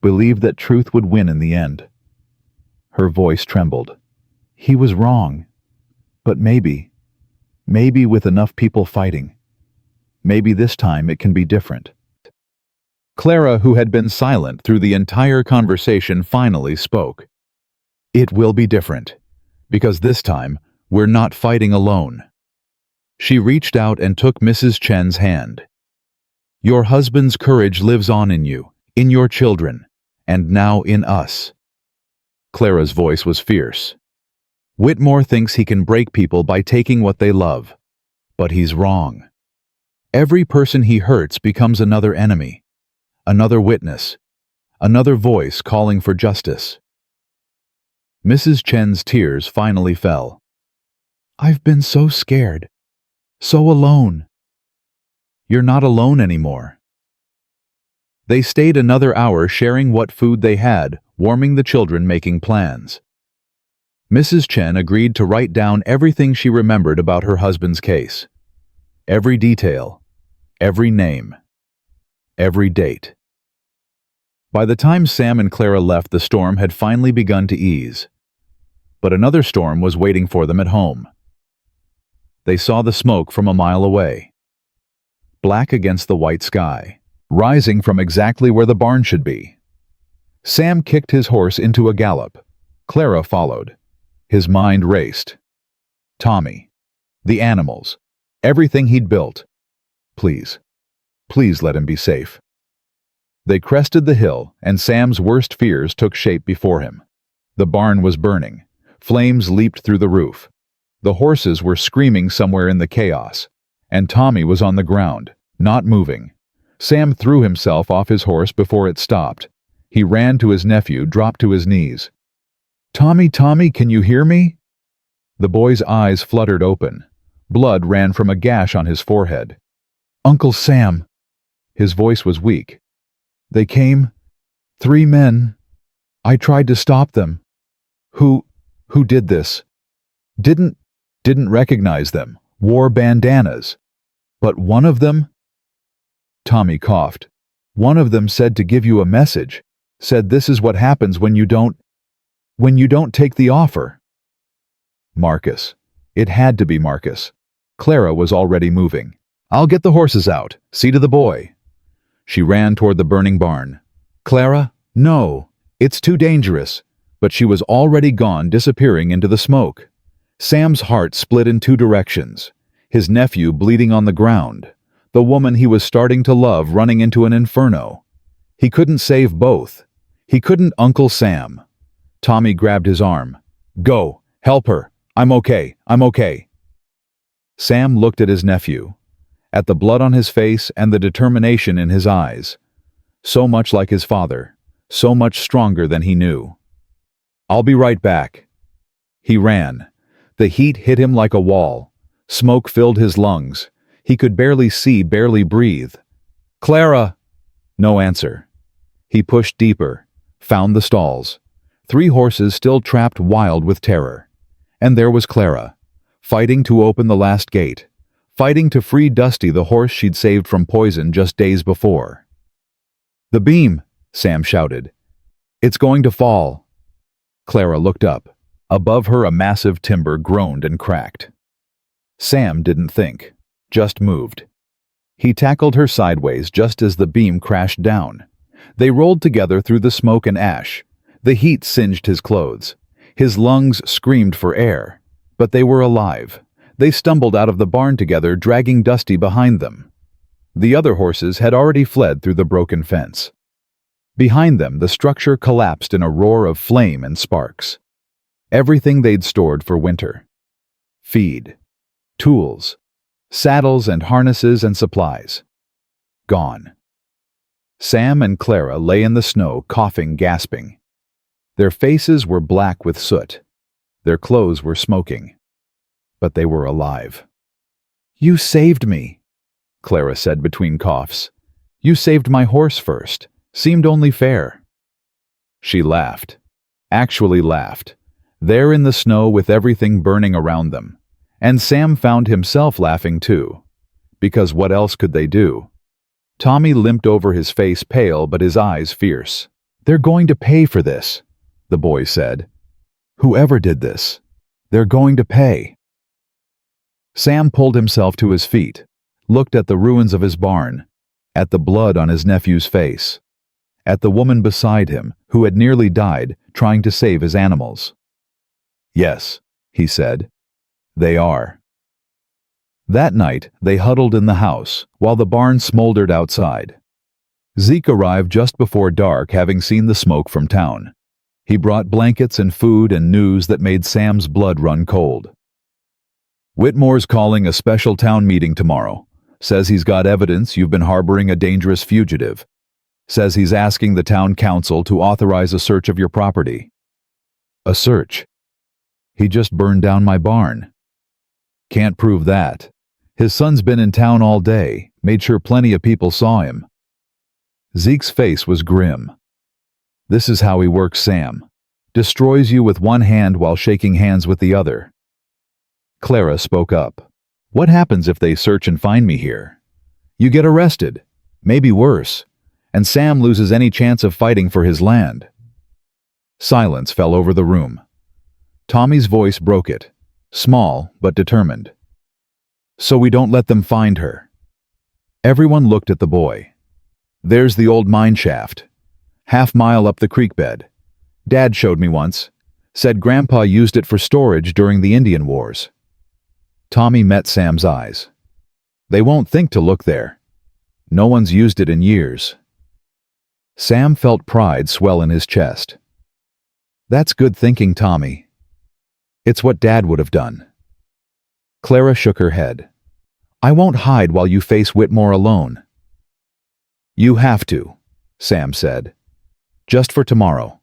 Believed that truth would win in the end. Her voice trembled. He was wrong. But maybe with enough people fighting, maybe this time it can be different. Clara, who had been silent through the entire conversation, finally spoke. It will be different, because this time we're not fighting alone. She reached out and took Mrs. Chen's hand. Your husband's courage lives on in you, in your children, and now in us." Clara's voice was fierce. "Whitmore thinks he can break people by taking what they love. But he's wrong. Every person he hurts becomes another enemy, another witness, another voice calling for justice." Mrs. Chen's tears finally fell. "I've been so scared, so alone." "You're not alone anymore." They stayed another hour sharing what food they had, warming the children, making plans. Mrs. Chen agreed to write down everything she remembered about her husband's case. Every detail, every name, every date. By the time Sam and Clara left, the storm had finally begun to ease. But another storm was waiting for them at home. They saw the smoke from a mile away, black against the white sky, rising from exactly where the barn should be. Sam kicked his horse into a gallop. Clara followed. His mind raced. Tommy, the animals, everything he'd built. Please, please let him be safe. They crested the hill, and Sam's worst fears took shape before him. The barn was burning. Flames leaped through the roof. The horses were screaming somewhere in the chaos, and Tommy was on the ground, not moving. Sam threw himself off his horse before it stopped. He ran to his nephew, dropped to his knees. "Tommy, Tommy, can you hear me?" The boy's eyes fluttered open. Blood ran from a gash on his forehead. "Uncle Sam." His voice was weak. "They came. 3 men. I tried to stop them." Who did this?" Didn't recognize them. Wore bandanas. "But one of them?" Tommy coughed. "One of them said to give you a message. Said this is what happens when you don't take the offer." Marcus. It had to be Marcus. Clara was already moving. "I'll get the horses out. See to the boy." She ran toward the burning barn. "Clara, no. It's too dangerous." But she was already gone, disappearing into the smoke. Sam's heart split in 2 directions. His nephew bleeding on the ground. The woman he was starting to love running into an inferno. He couldn't save both. He couldn't Uncle Sam. Tommy grabbed his arm. "Go, help her. I'm okay. Sam looked at his nephew, at the blood on his face and the determination in his eyes. So much like his father, so much stronger than he knew. "I'll be right back." He ran. The heat hit him like a wall. Smoke filled his lungs. He could barely see, barely breathe. "Clara!" No answer. He pushed deeper, found the stalls. 3 horses still trapped wild with terror. And there was Clara, fighting to open the last gate, fighting to free Dusty, the horse she'd saved from poison just days before. "The beam!" Sam shouted. "It's going to fall." Clara looked up. Above her, a massive timber groaned and cracked. Sam didn't think, just moved. He tackled her sideways just as the beam crashed down. They rolled together through the smoke and ash. The heat singed his clothes. His lungs screamed for air. But they were alive. They stumbled out of the barn together, dragging Dusty behind them. The other horses had already fled through the broken fence. Behind them, the structure collapsed in a roar of flame and sparks. Everything they'd stored for winter. Feed, tools, saddles and harnesses and supplies. Gone. Sam and Clara lay in the snow, coughing, gasping. Their faces were black with soot. Their clothes were smoking. But they were alive. "You saved me," Clara said between coughs. "You saved my horse first. Seemed only fair." She laughed. Actually laughed. There in the snow with everything burning around them. And Sam found himself laughing too. Because what else could they do? Tommy limped over, his face pale but his eyes fierce. "They're going to pay for this," the boy said. "Whoever did this, they're going to pay." Sam pulled himself to his feet, looked at the ruins of his barn, at the blood on his nephew's face, at the woman beside him who had nearly died trying to save his animals. "Yes," he said, "they are." That night they huddled in the house while the barn smoldered outside. Zeke arrived just before dark, having seen the smoke from town. He brought blankets and food and news that made Sam's blood run cold. "Whitmore's calling a special town meeting tomorrow. Says he's got evidence you've been harboring a dangerous fugitive. Says he's asking the town council to authorize a search of your property." "A search? He just burned down my barn." "Can't prove that. His son's been in town all day, made sure plenty of people saw him." Zeke's face was grim. "This is how he works, Sam. Destroys you with one hand while shaking hands with the other." Clara spoke up. "What happens if they search and find me here? You get arrested, maybe worse, and Sam loses any chance of fighting for his land." Silence fell over the room. Tommy's voice broke it, small but determined. "So we don't let them find her." Everyone looked at the boy. "There's the old mine shaft. Half-mile up the creek bed. Dad showed me once. Said Grandpa used it for storage during the Indian Wars." Tommy met Sam's eyes. "They won't think to look there. No one's used it in years." Sam felt pride swell in his chest. "That's good thinking, Tommy. It's what Dad would have done." Clara shook her head. "I won't hide while you face Whitmore alone." "You have to," Sam said. "Just for tomorrow.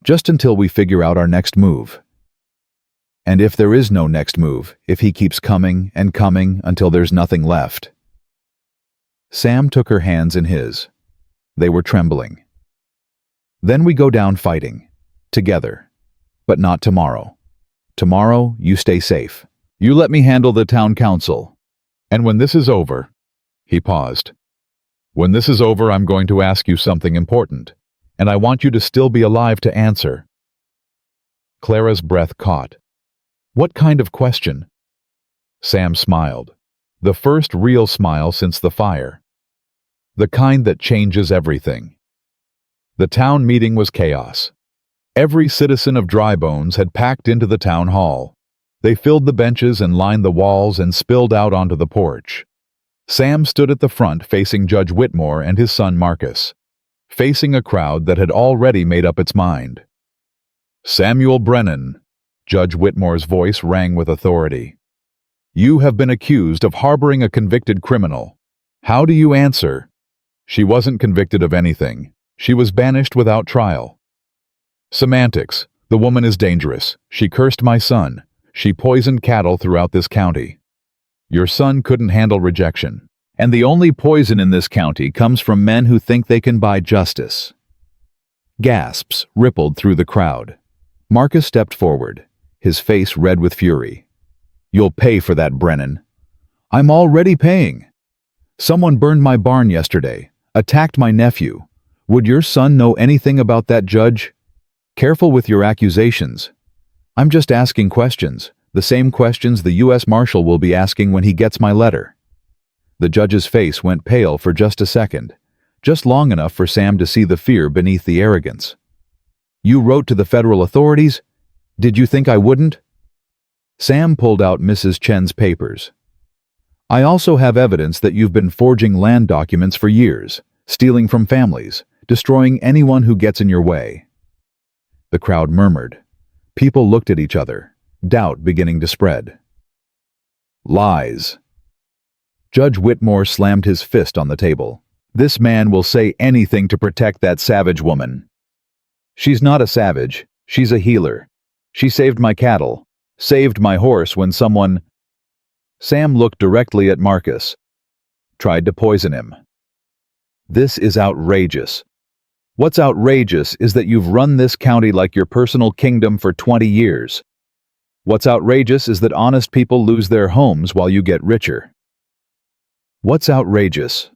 Just until we figure out our next move. And if there is no next move, if he keeps coming and coming until there's nothing left." Sam took her hands in his. They were trembling. "Then we go down fighting. Together. But not tomorrow. Tomorrow, you stay safe. You let me handle the town council. And when this is over..." He paused. "When this is over, I'm going to ask you something important, and I want you to still be alive to answer." Clara's breath caught. "What kind of question?" Sam smiled. The first real smile since the fire. The kind that changes everything. The town meeting was chaos. Every citizen of Drybones had packed into the town hall. They filled the benches and lined the walls and spilled out onto the porch. Sam stood at the front facing Judge Whitmore and his son Marcus, facing a crowd that had already made up its mind. "Samuel Brennan," Judge Whitmore's voice rang with authority. "You have been accused of harboring a convicted criminal. How do you answer?" "She wasn't convicted of anything. She was banished without trial." "Semantics. The woman is dangerous. She cursed my son. She poisoned cattle throughout this county. Your son couldn't handle rejection. And the only poison in this county comes from men who think they can buy justice." Gasps rippled through the crowd. Marcus stepped forward, his face red with fury. "You'll pay for that, Brennan." "I'm already paying. Someone burned my barn yesterday, attacked my nephew. Would your son know anything about that, Judge? Careful with your accusations. I'm just asking questions, the same questions the U.S. Marshal will be asking when he gets my letter." The judge's face went pale for just a second, just long enough for Sam to see the fear beneath the arrogance. "You wrote to the federal authorities? Did you think I wouldn't?" Sam pulled out Mrs. Chen's papers. "I also have evidence that you've been forging land documents for years, stealing from families, destroying anyone who gets in your way." The crowd murmured. People looked at each other, doubt beginning to spread. "Lies." Judge Whitmore slammed his fist on the table. "This man will say anything to protect that savage woman." "She's not a savage. She's a healer. She saved my cattle, saved my horse when someone..." Sam looked directly at Marcus. "Tried to poison him." "This is outrageous. What's outrageous is that you've run this county like your personal kingdom for 20 years. What's outrageous is that honest people lose their homes while you get richer. What's outrageous,"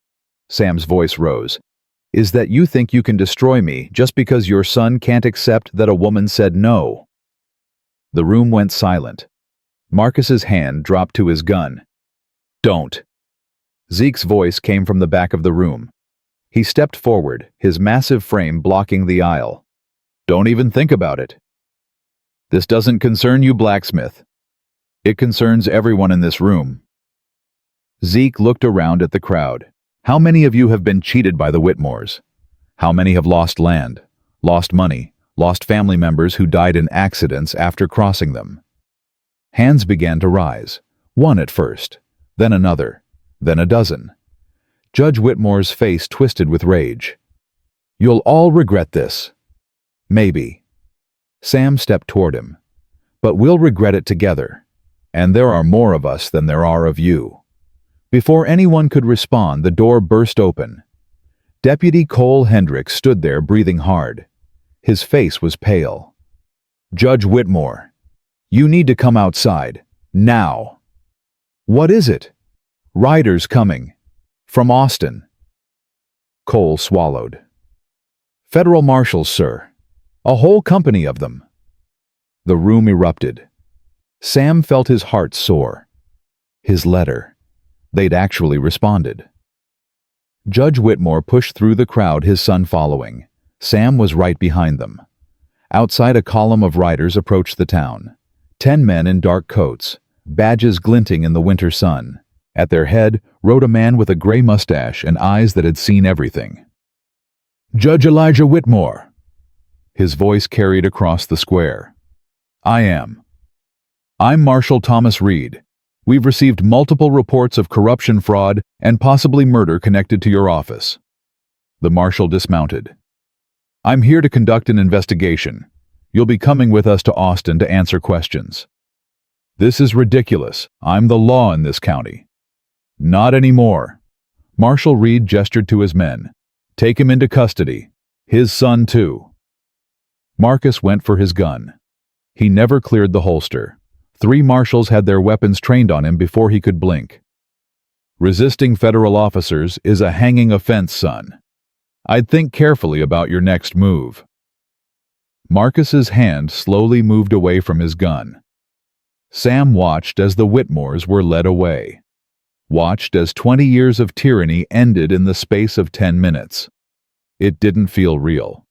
Sam's voice rose, "is that you think you can destroy me just because your son can't accept that a woman said no." The room went silent. Marcus's hand dropped to his gun. "Don't." Zeke's voice came from the back of the room. He stepped forward, his massive frame blocking the aisle. "Don't even think about it. This doesn't concern you, blacksmith. It concerns everyone in this room." Zeke looked around at the crowd. How many of you have been cheated by the Whitmores? How many have lost land, lost money, lost family members who died in accidents after crossing them? Hands began to rise, one at first, then another, then a dozen. Judge Whitmore's face twisted with rage. You'll all regret this. Maybe. Sam stepped toward him. But we'll regret it together. And there are more of us than there are of you. Before anyone could respond, the door burst open. Deputy Cole Hendricks stood there breathing hard. His face was pale. Judge Whitmore, you need to come outside. Now. What is it? Riders coming. From Austin. Cole swallowed. Federal marshals, sir. A whole company of them. The room erupted. Sam felt his heart soar. His letter. They'd actually responded. Judge Whitmore pushed through the crowd, his son following. Sam was right behind them. Outside, a column of riders approached the town. 10 men in dark coats, badges glinting in the winter sun. At their head rode a man with a gray mustache and eyes that had seen everything. Judge Elijah Whitmore. His voice carried across the square. I'm Marshal Thomas Reed. We've received multiple reports of corruption, fraud, and possibly murder connected to your office. The marshal dismounted. I'm here to conduct an investigation. You'll be coming with us to Austin to answer questions. This is ridiculous. I'm the law in this county. Not anymore. Marshal Reed gestured to his men. Take him into custody. His son, too. Marcus went for his gun. He never cleared the holster. 3 marshals had their weapons trained on him before he could blink. Resisting federal officers is a hanging offense, son. I'd think carefully about your next move. Marcus's hand slowly moved away from his gun. Sam watched as the Whitmores were led away. Watched as 20 years of tyranny ended in the space of 10 minutes. It didn't feel real.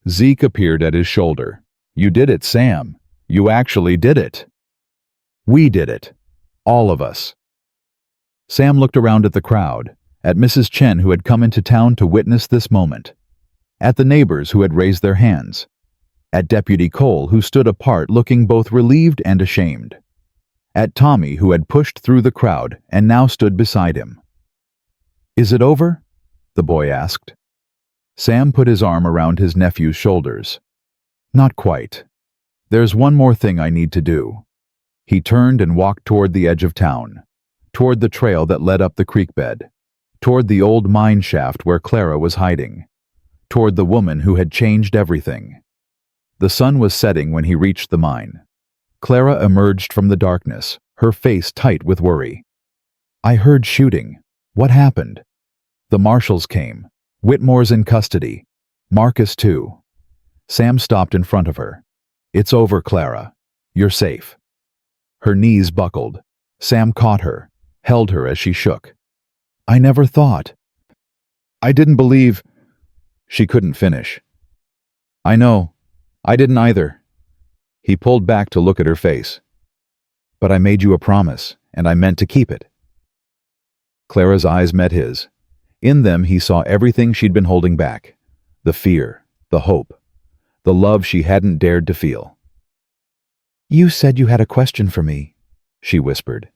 Zeke appeared at his shoulder. You did it, Sam. You actually did it. We did it. All of us. Sam looked around at the crowd, at Mrs. Chen, who had come into town to witness this moment, at the neighbors who had raised their hands, at Deputy Cole, who stood apart looking both relieved and ashamed, at Tommy, who had pushed through the crowd and now stood beside him. Is it over? The boy asked. Sam put his arm around his nephew's shoulders. Not quite. There's one more thing I need to do. He turned and walked toward the edge of town, toward the trail that led up the creek bed, toward the old mine shaft where Clara was hiding, toward the woman who had changed everything. The sun was setting when he reached the mine. Clara emerged from the darkness, her face tight with worry. I heard shooting. What happened? The marshals came. Whitmore's in custody. Marcus too. Sam stopped in front of her. It's over, Clara. You're safe. Her knees buckled. Sam caught her, held her as she shook. I never thought. I didn't believe. She couldn't finish. I know. I didn't either. He pulled back to look at her face. But I made you a promise, and I meant to keep it. Clara's eyes met his. In them he saw everything she'd been holding back. The fear, the hope, the love she hadn't dared to feel. You said you had a question for me, she whispered.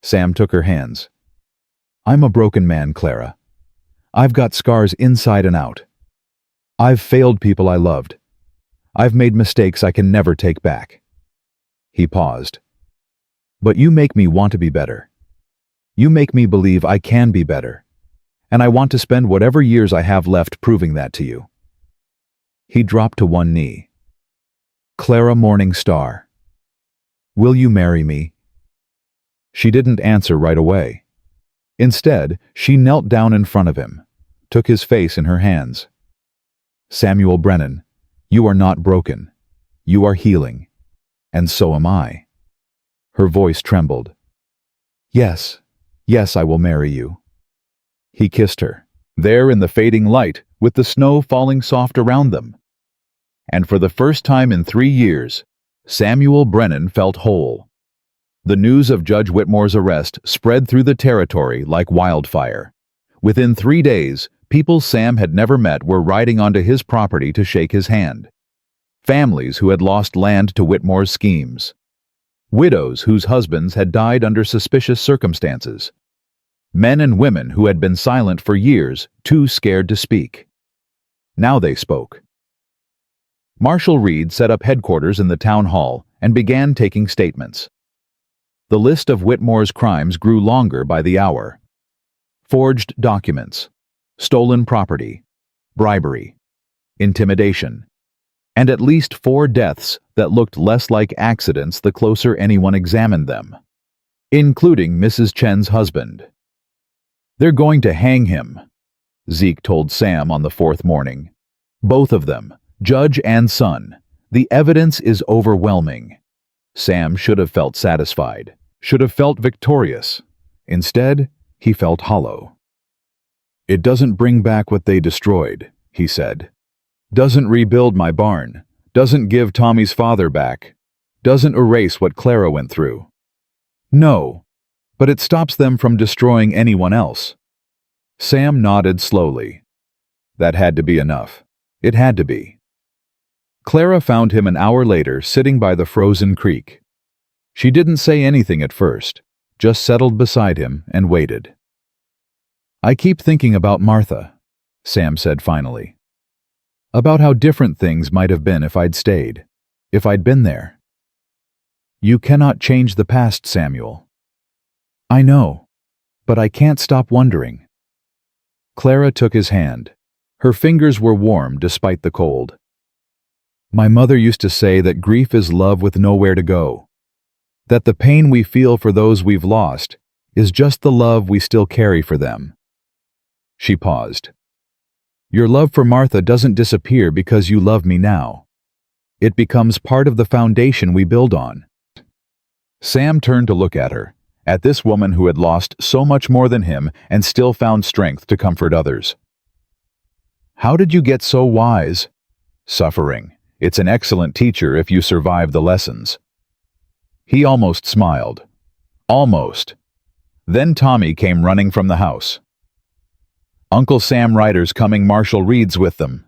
Sam took her hands. I'm a broken man, Clara. I've got scars inside and out. I've failed people I loved. I've made mistakes I can never take back. He paused. But you make me want to be better. You make me believe I can be better. And I want to spend whatever years I have left proving that to you. He dropped to one knee. Clara Morningstar. Will you marry me? She didn't answer right away. Instead, she knelt down in front of him, took his face in her hands. Samuel Brennan, you are not broken. You are healing. And so am I. Her voice trembled. Yes, yes, I will marry you. He kissed her, there in the fading light, with the snow falling soft around them. And for the first time in 3 years, Samuel Brennan felt whole. The news of Judge Whitmore's arrest spread through the territory like wildfire. Within 3 days, people Sam had never met were riding onto his property to shake his hand. Families who had lost land to Whitmore's schemes. Widows whose husbands had died under suspicious circumstances. Men and women who had been silent for years, too scared to speak. Now they spoke. Marshal Reed set up headquarters in the town hall and began taking statements. The list of Whitmore's crimes grew longer by the hour. Forged documents, stolen property, bribery, intimidation, and at least 4 deaths that looked less like accidents the closer anyone examined them, including Mrs. Chen's husband. "They're going to hang him," Zeke told Sam on the 4th morning. "Both of them, judge and son. The evidence is overwhelming." Sam should have felt satisfied, should have felt victorious. Instead, he felt hollow. "It doesn't bring back what they destroyed," he said. "Doesn't rebuild my barn. Doesn't give Tommy's father back. Doesn't erase what Clara went through. No, but it stops them from destroying anyone else." Sam nodded slowly. That had to be enough. It had to be. Clara found him an hour later sitting by the frozen creek. She didn't say anything at first, just settled beside him and waited. "I keep thinking about Martha," Sam said finally. "About how different things might have been if I'd stayed, if I'd been there." "You cannot change the past, Samuel." "I know, but I can't stop wondering." Clara took his hand. Her fingers were warm despite the cold. "My mother used to say that grief is love with nowhere to go. That the pain we feel for those we've lost is just the love we still carry for them." She paused. "Your love for Martha doesn't disappear because you love me now. It becomes part of the foundation we build on." Sam turned to look at her, at this woman who had lost so much more than him and still found strength to comfort others. "How did you get so wise?" "Suffering. It's an excellent teacher if you survive the lessons." He almost smiled. Almost. Then Tommy came running from the house. "Uncle Sam Ryder's coming, Marshal Reed's with them."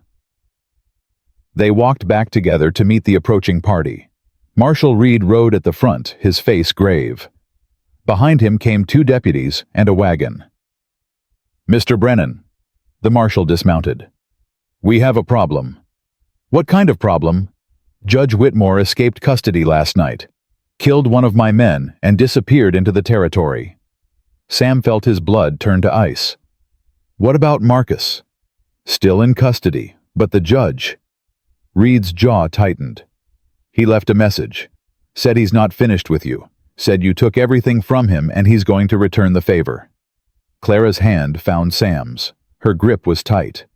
They walked back together to meet the approaching party. Marshal Reed rode at the front, his face grave. Behind him came 2 deputies and a wagon. "Mr. Brennan." The marshal dismounted. "We have a problem." "What kind of problem?" "Judge Whitmore escaped custody last night, killed one of my men, and disappeared into the territory." Sam felt his blood turn to ice. "What about Marcus?" "Still in custody, but the judge—" Reed's jaw tightened. "He left a message. Said he's not finished with you. Said you took everything from him and he's going to return the favor." Clara's hand found Sam's. Her grip was tight.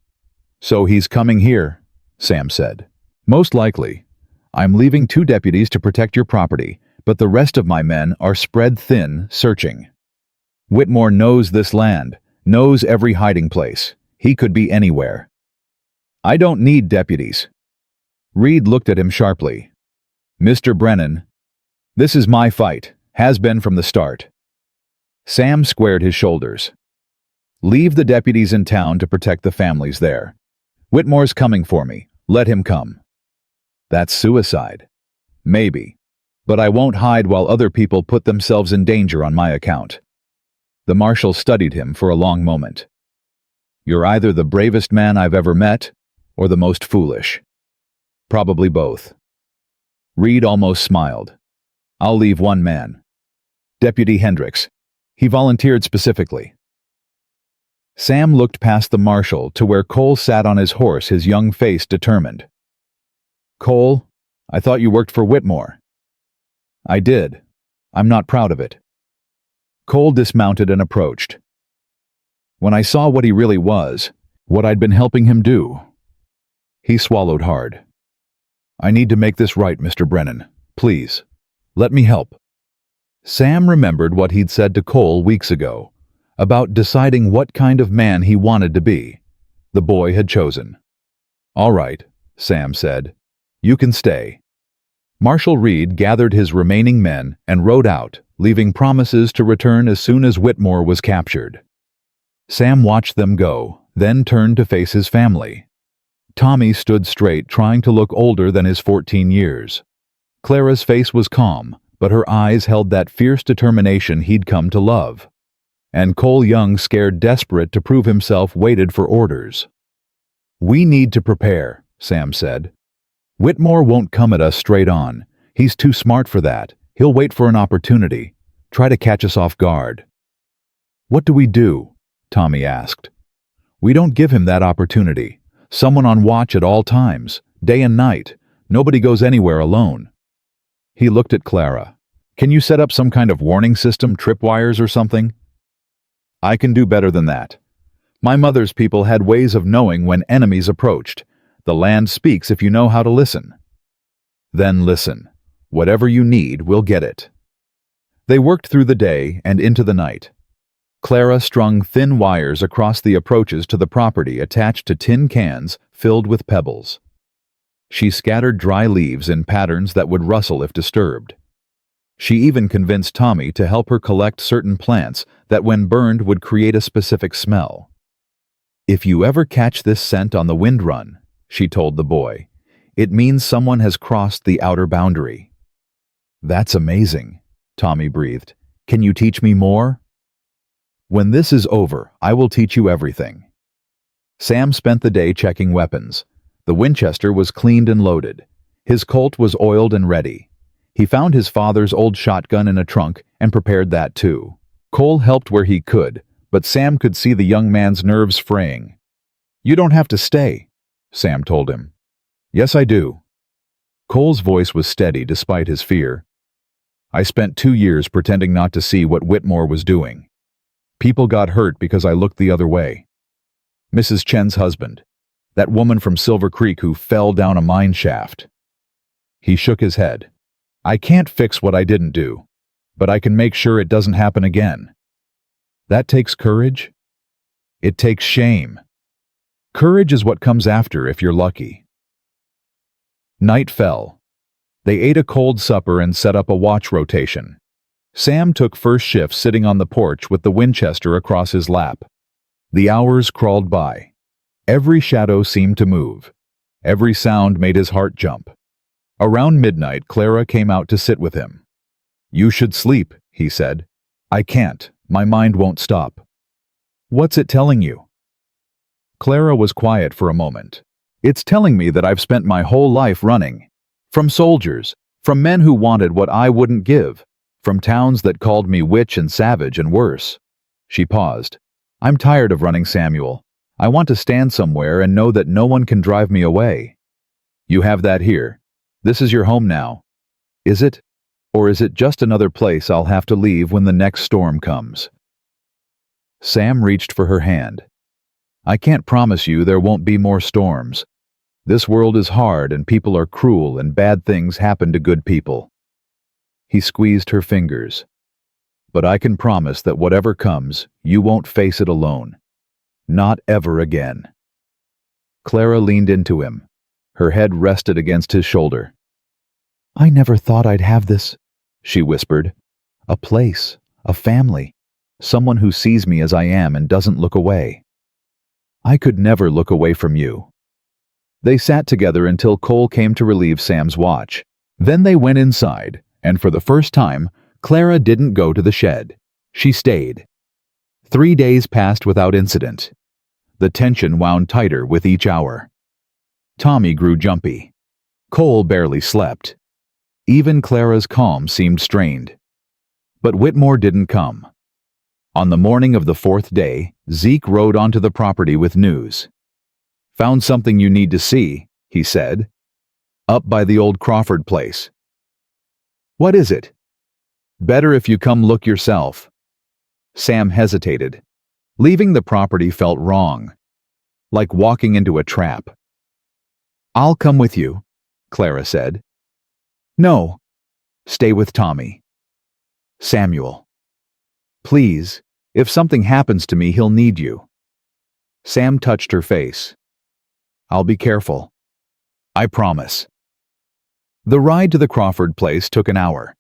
"So he's coming here," Sam said. "Most likely. I'm leaving 2 deputies to protect your property, but the rest of my men are spread thin, searching. Whitmore knows this land, knows every hiding place. He could be anywhere." "I don't need deputies." Reed looked at him sharply. "Mr. Brennan, this is my fight, has been from the start." Sam squared his shoulders. "Leave the deputies in town to protect the families there. Whitmore's coming for me. Let him come." "That's suicide." "Maybe. But I won't hide while other people put themselves in danger on my account." The marshal studied him for a long moment. "You're either the bravest man I've ever met, or the most foolish." "Probably both." Reed almost smiled. "I'll leave 1 man. Deputy Hendricks. He volunteered specifically." Sam looked past the marshal to where Cole sat on his horse, his young face determined. "Cole, I thought you worked for Whitmore." "I did. I'm not proud of it." Cole dismounted and approached. "When I saw what he really was, what I'd been helping him do..." He swallowed hard. "I need to make this right, Mr. Brennan. Please, let me help." Sam remembered what he'd said to Cole weeks ago, about deciding what kind of man he wanted to be. The boy had chosen. "All right," Sam said. "You can stay." Marshal Reed gathered his remaining men and rode out, leaving promises to return as soon as Whitmore was captured. Sam watched them go, then turned to face his family. Tommy stood straight, trying to look older than his 14 years. Clara's face was calm, but her eyes held that fierce determination he'd come to love. And Cole Young, scared desperate to prove himself, waited for orders. "We need to prepare," Sam said. "Whitmore won't come at us straight on. He's too smart for that. He'll wait for an opportunity, try to catch us off guard." "What do we do?" Tommy asked. "We don't give him that opportunity. Someone on watch at all times, day and night. Nobody goes anywhere alone." He looked at Clara. "Can you set up some kind of warning system, tripwires or something?" "I can do better than that. My mother's people had ways of knowing when enemies approached. The land speaks if you know how to listen." "Then listen. Whatever you need, we'll get it." They worked through the day and into the night. Clara strung thin wires across the approaches to the property attached to tin cans filled with pebbles. She scattered dry leaves in patterns that would rustle if disturbed. She even convinced Tommy to help her collect certain plants that, when burned, would create a specific smell. "If you ever catch this scent on the wind run," she told the boy, "it means someone has crossed the outer boundary." "That's amazing," Tommy breathed. "Can you teach me more?" "When this is over, I will teach you everything." Sam spent the day checking weapons. The Winchester was cleaned and loaded. His Colt was oiled and ready. He found his father's old shotgun in a trunk and prepared that too. Cole helped where he could, but Sam could see the young man's nerves fraying. "You don't have to stay," Sam told him. "Yes, I do." Cole's voice was steady despite his fear. "I spent 2 years pretending not to see what Whitmore was doing. People got hurt because I looked the other way. Mrs. Chen's husband, that woman from Silver Creek who fell down a mine shaft." He shook his head. "I can't fix what I didn't do, but I can make sure it doesn't happen again." "That takes courage?" "It takes shame. Courage is what comes after if you're lucky." Night fell. They ate a cold supper and set up a watch rotation. Sam took first shift sitting on the porch with the Winchester across his lap. The hours crawled by. Every shadow seemed to move. Every sound made his heart jump. Around midnight, Clara came out to sit with him. "You should sleep," he said. "I can't. My mind won't stop." "What's it telling you?" Clara was quiet for a moment. "It's telling me that I've spent my whole life running. From soldiers, from men who wanted what I wouldn't give, from towns that called me witch and savage and worse." She paused. "I'm tired of running, Samuel. I want to stand somewhere and know that no one can drive me away." "You have that here. This is your home now. Is it? Or is it just another place I'll have to leave when the next storm comes?" Sam reached for her hand. "I can't promise you there won't be more storms. This world is hard and people are cruel and bad things happen to good people." He squeezed her fingers. "But I can promise that whatever comes, you won't face it alone. Not ever again." Clara leaned into him. Her head rested against his shoulder. "I never thought I'd have this," she whispered. "A place, a family, someone who sees me as I am and doesn't look away." "I could never look away from you." They sat together until Cole came to relieve Sam's watch. Then they went inside, and for the first time, Clara didn't go to the shed. She stayed. 3 days passed without incident. The tension wound tighter with each hour. Tommy grew jumpy. Cole barely slept. Even Clara's calm seemed strained. But Whitmore didn't come. On the morning of the 4th day, Zeke rode onto the property with news. "Found something you need to see," he said. "Up by the old Crawford place." "What is it?" "Better if you come look yourself." Sam hesitated. Leaving the property felt wrong, like walking into a trap. "I'll come with you," Clara said. "No, stay with Tommy." "Samuel. Please, if something happens to me, he'll need you." Sam touched her face. "I'll be careful. I promise." The ride to the Crawford place took an hour.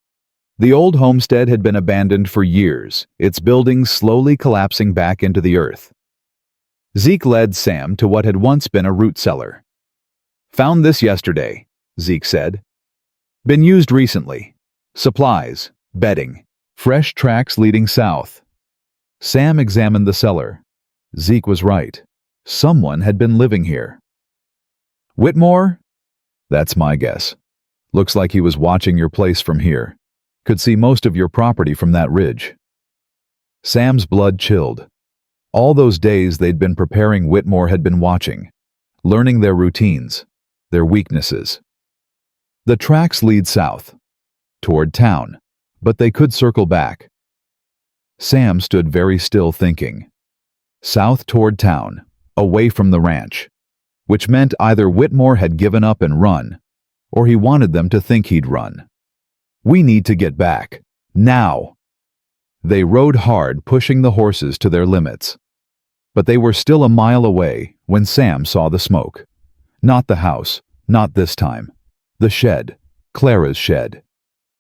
The old homestead had been abandoned for years, its buildings slowly collapsing back into the earth. Zeke led Sam to what had once been a root cellar. "Found this yesterday," Zeke said. "Been used recently. Supplies, bedding, fresh tracks leading south." Sam examined the cellar. Zeke was right. Someone had been living here. "Whitmore?" "That's my guess. Looks like he was watching your place from here. Could see most of your property from that ridge." Sam's blood chilled. All those days they'd been preparing, Whitmore had been watching, learning their routines, their weaknesses. The tracks lead south, toward town, but they could circle back. Sam stood very still, thinking. South toward town, away from the ranch, which meant either Whitmore had given up and run, or he wanted them to think he'd run. "We need to get back. Now!" They rode hard, pushing the horses to their limits. But they were still a mile away when Sam saw the smoke. Not the house, not this time. The shed, Clara's shed.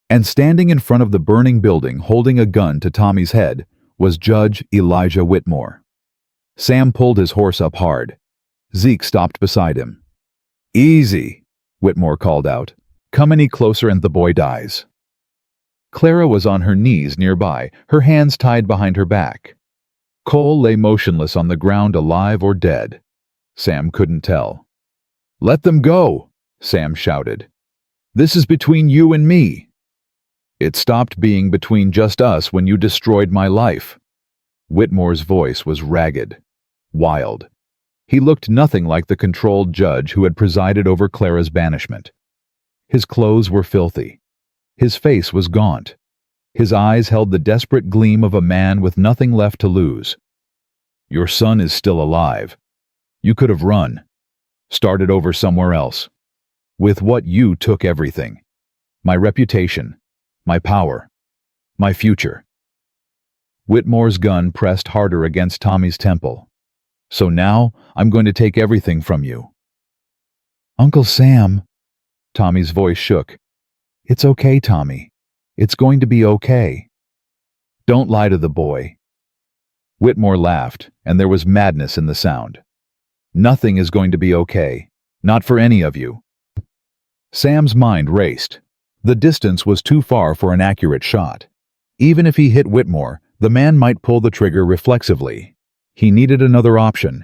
And standing in front of the burning building, holding a gun to Tommy's head, was Judge Elijah Whitmore. Sam pulled his horse up hard. Zeke stopped beside him. "Easy," Whitmore called out. "Come any closer and the boy dies." Clara was on her knees nearby, her hands tied behind her back. Cole lay motionless on the ground, alive or dead. Sam couldn't tell. "Let them go," Sam shouted. "This is between you and me." "It stopped being between just us when you destroyed my life." Whitmore's voice was ragged, wild. He looked nothing like the controlled judge who had presided over Clara's banishment. His clothes were filthy. His face was gaunt. His eyes held the desperate gleam of a man with nothing left to lose. "Your son is still alive. You could have run, started over somewhere else. With what you took everything. My reputation, my power, my future." Whitmore's gun pressed harder against Tommy's temple. "So now I'm going to take everything from you." "Uncle Sam," Tommy's voice shook. "It's okay, Tommy. It's going to be okay." "Don't lie to the boy." Whitmore laughed, and there was madness in the sound. "Nothing is going to be okay. Not for any of you." Sam's mind raced. The distance was too far for an accurate shot. Even if he hit Whitmore, the man might pull the trigger reflexively. He needed another option.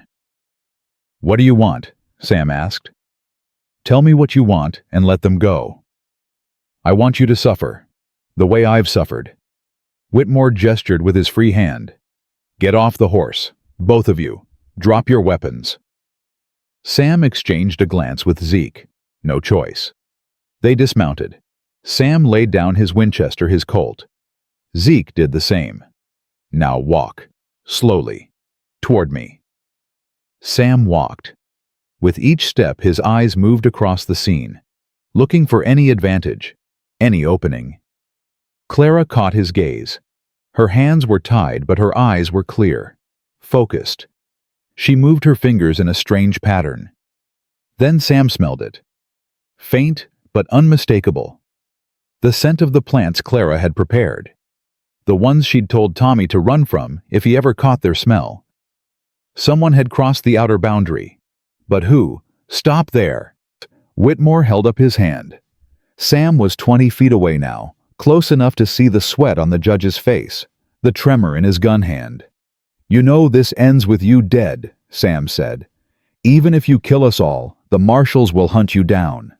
"What do you want?" Sam asked. "Tell me what you want and let them go." "I want you to suffer, the way I've suffered." Whitmore gestured with his free hand. "Get off the horse, both of you. Drop your weapons." Sam exchanged a glance with Zeke. No choice. They dismounted. Sam laid down his Winchester, his Colt. Zeke did the same. "Now walk, slowly, toward me." Sam walked. With each step, his eyes moved across the scene, looking for any advantage, any opening. Clara caught his gaze. Her hands were tied, but her eyes were clear, focused. She moved her fingers in a strange pattern. Then Sam smelled it. Faint, but unmistakable. The scent of the plants Clara had prepared. The ones she'd told Tommy to run from if he ever caught their smell. Someone had crossed the outer boundary. But who? "Stop there!" Whitmore held up his hand. Sam was 20 feet away now, close enough to see the sweat on the judge's face, the tremor in his gun hand. "You know this ends with you dead," Sam said. "Even if you kill us all, the marshals will hunt you down.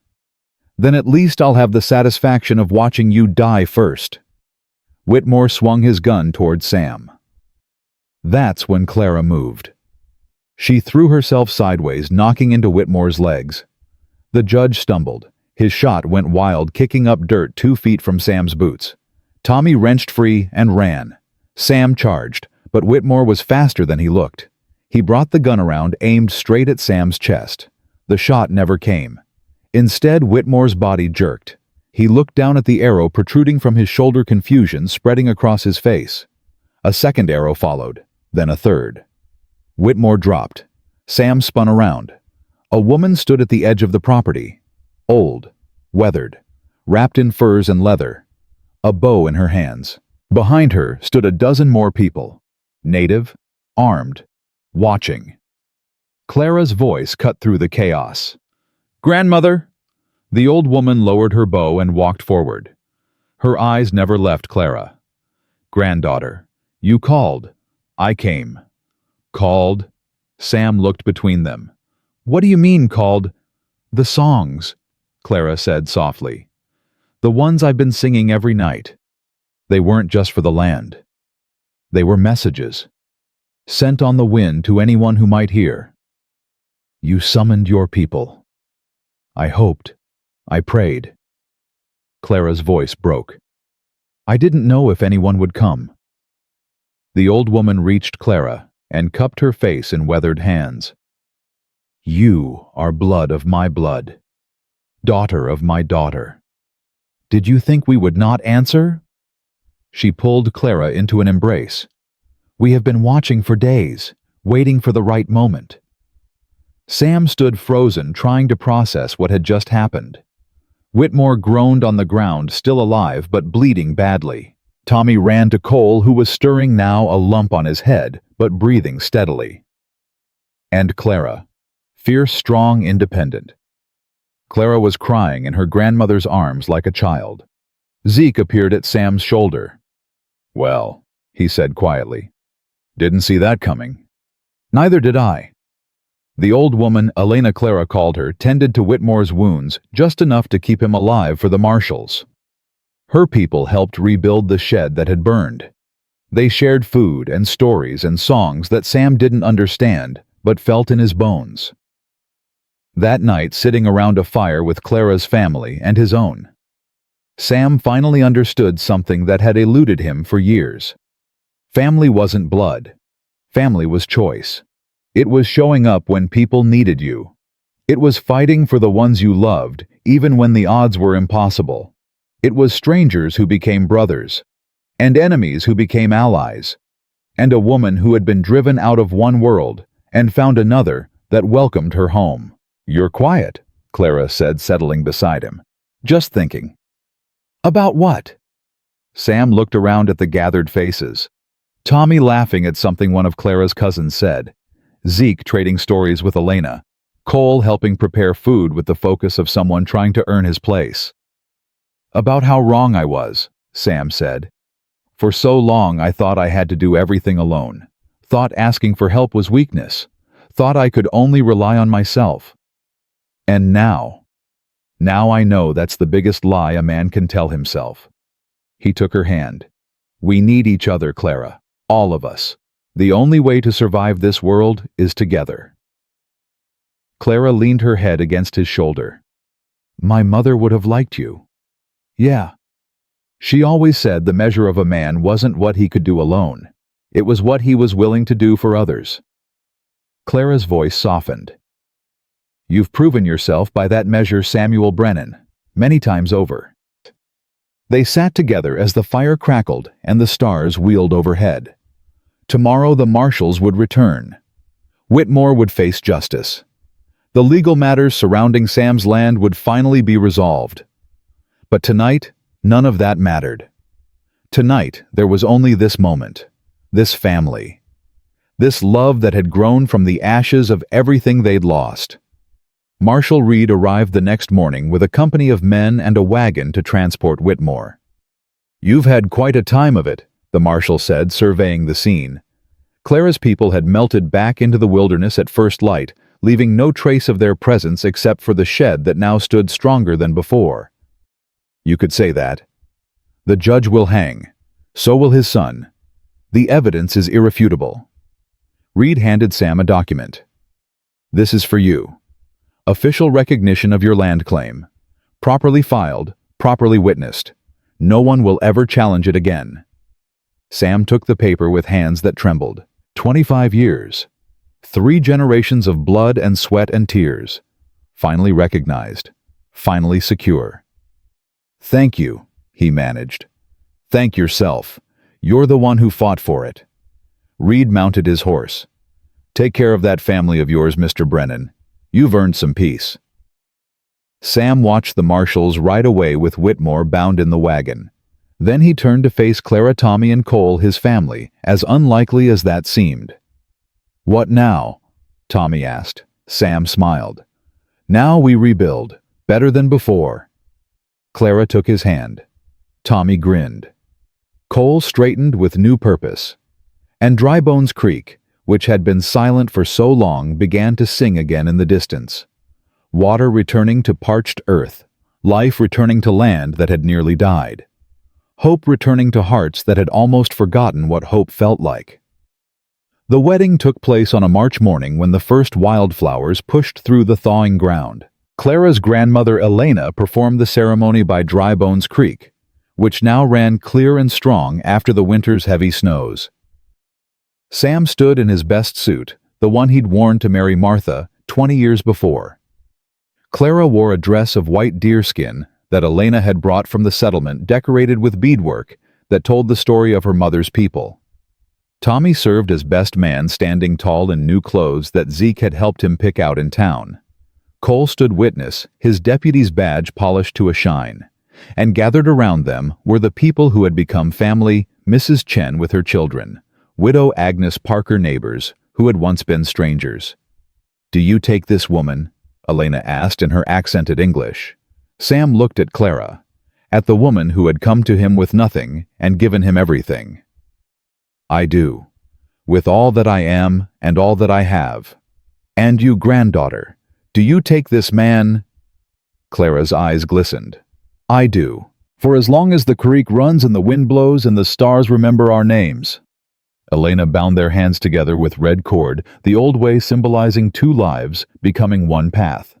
Then at least I'll have the satisfaction of watching you die first." Whitmore swung his gun toward Sam. That's when Clara moved. She threw herself sideways, knocking into Whitmore's legs. The judge stumbled. His shot went wild, kicking up dirt 2 feet from Sam's boots. Tommy wrenched free and ran. Sam charged, but Whitmore was faster than he looked. He brought the gun around, aimed straight at Sam's chest. The shot never came. Instead, Whitmore's body jerked. He looked down at the arrow protruding from his shoulder, confusion spreading across his face. A second arrow followed, then a third. Whitmore dropped. Sam spun around. A woman stood at the edge of the property. Old, weathered, wrapped in furs and leather. A bow in her hands. Behind her stood a dozen more people. Native, armed, watching. Clara's voice cut through the chaos. "Grandmother!" The old woman lowered her bow and walked forward. Her eyes never left Clara. "Granddaughter, you called. I came." "Called?" Sam looked between them. "What do you mean, called?" "The songs," Clara said softly. "The ones I've been singing every night. They weren't just for the land. They were messages, sent on the wind to anyone who might hear. You summoned your people. I hoped. I prayed." Clara's voice broke. "I didn't know if anyone would come." The old woman reached Clara and cupped her face in weathered hands. "You are blood of my blood, daughter of my daughter. Did you think we would not answer?" She pulled Clara into an embrace. "We have been watching for days, waiting for the right moment." Sam stood frozen, trying to process what had just happened. Whitmore groaned on the ground, still alive but bleeding badly. Tommy ran to Cole, who was stirring now, a lump on his head, but breathing steadily. And Clara, fierce, strong, independent. Clara was crying in her grandmother's arms like a child. Zeke appeared at Sam's shoulder. "Well," he said quietly, "didn't see that coming." "Neither did I." The old woman, Elena Clara called her, tended to Whitmore's wounds just enough to keep him alive for the marshals. Her people helped rebuild the shed that had burned. They shared food and stories and songs that Sam didn't understand, but felt in his bones. That night, sitting around a fire with Clara's family and his own, Sam finally understood something that had eluded him for years. Family wasn't blood. Family was choice. It was showing up when people needed you. It was fighting for the ones you loved, even when the odds were impossible. It was strangers who became brothers, and enemies who became allies, and a woman who had been driven out of one world and found another that welcomed her home. "You're quiet," Clara said, settling beside him. "Just thinking." "About what?" Sam looked around at the gathered faces. Tommy laughing at something one of Clara's cousins said. Zeke trading stories with Elena. Cole helping prepare food with the focus of someone trying to earn his place. "About how wrong I was," Sam said. "For so long I thought I had to do everything alone. Thought asking for help was weakness. Thought I could only rely on myself. And now I know that's the biggest lie a man can tell himself." He took her hand. "We need each other, Clara. All of us. The only way to survive this world is together." Clara leaned her head against his shoulder. "My mother would have liked you." "Yeah." She always said the measure of a man wasn't what he could do alone. It was what he was willing to do for others. Clara's voice softened. "You've proven yourself by that measure, Samuel Brennan, many times over." They sat together as the fire crackled and the stars wheeled overhead. Tomorrow the marshals would return. Whitmore would face justice. The legal matters surrounding Sam's land would finally be resolved. But tonight, none of that mattered. Tonight, there was only this moment, this family, this love that had grown from the ashes of everything they'd lost. Marshal Reed arrived the next morning with a company of men and a wagon to transport Whitmore. "You've had quite a time of it," the marshal said, surveying the scene. Clara's people had melted back into the wilderness at first light, leaving no trace of their presence except for the shed that now stood stronger than before. "You could say that. The judge will hang. So will his son. The evidence is irrefutable." Reed handed Sam a document. "This is for you. Official recognition of your land claim. Properly filed, properly witnessed. No one will ever challenge it again." Sam took the paper with hands that trembled. 25 years. 3 generations of blood and sweat and tears. Finally recognized. Finally secure. "Thank you," he managed. "Thank yourself. You're the one who fought for it." Reed mounted his horse. "Take care of that family of yours, Mr. Brennan. You've earned some peace." Sam watched the marshals ride away with Whitmore bound in the wagon. Then he turned to face Clara, Tommy, and Cole, his family, as unlikely as that seemed. "What now?" Tommy asked. Sam smiled. Now we rebuild. Better than before. Clara took his hand. Tommy grinned. Cole straightened with new purpose. And Drybones Creek, which had been silent for so long, began to sing again in the distance. Water returning to parched earth. Life returning to land that had nearly died. Hope returning to hearts that had almost forgotten what hope felt like. The wedding took place on a March morning when the first wildflowers pushed through the thawing ground. Clara's grandmother Elena performed the ceremony by Drybones Creek, which now ran clear and strong after the winter's heavy snows. Sam stood in his best suit, the one he'd worn to marry Martha 20 years before. Clara wore a dress of white deerskin that Elena had brought from the settlement, decorated with beadwork that told the story of her mother's people. Tommy served as best man, standing tall in new clothes that Zeke had helped him pick out in town. Cole stood witness, his deputy's badge polished to a shine, and gathered around them were the people who had become family, Mrs. Chen with her children, widow Agnes Parker, neighbors who had once been strangers. "Do you take this woman?" Elena asked in her accented English. Sam looked at Clara, at the woman who had come to him with nothing and given him everything. "I do, with all that I am and all that I have. And you, granddaughter, do you take this man?" Clara's eyes glistened. "I do, for as long as the creek runs and the wind blows and the stars remember our names." Elena bound their hands together with red cord, the old way symbolizing two lives becoming one path.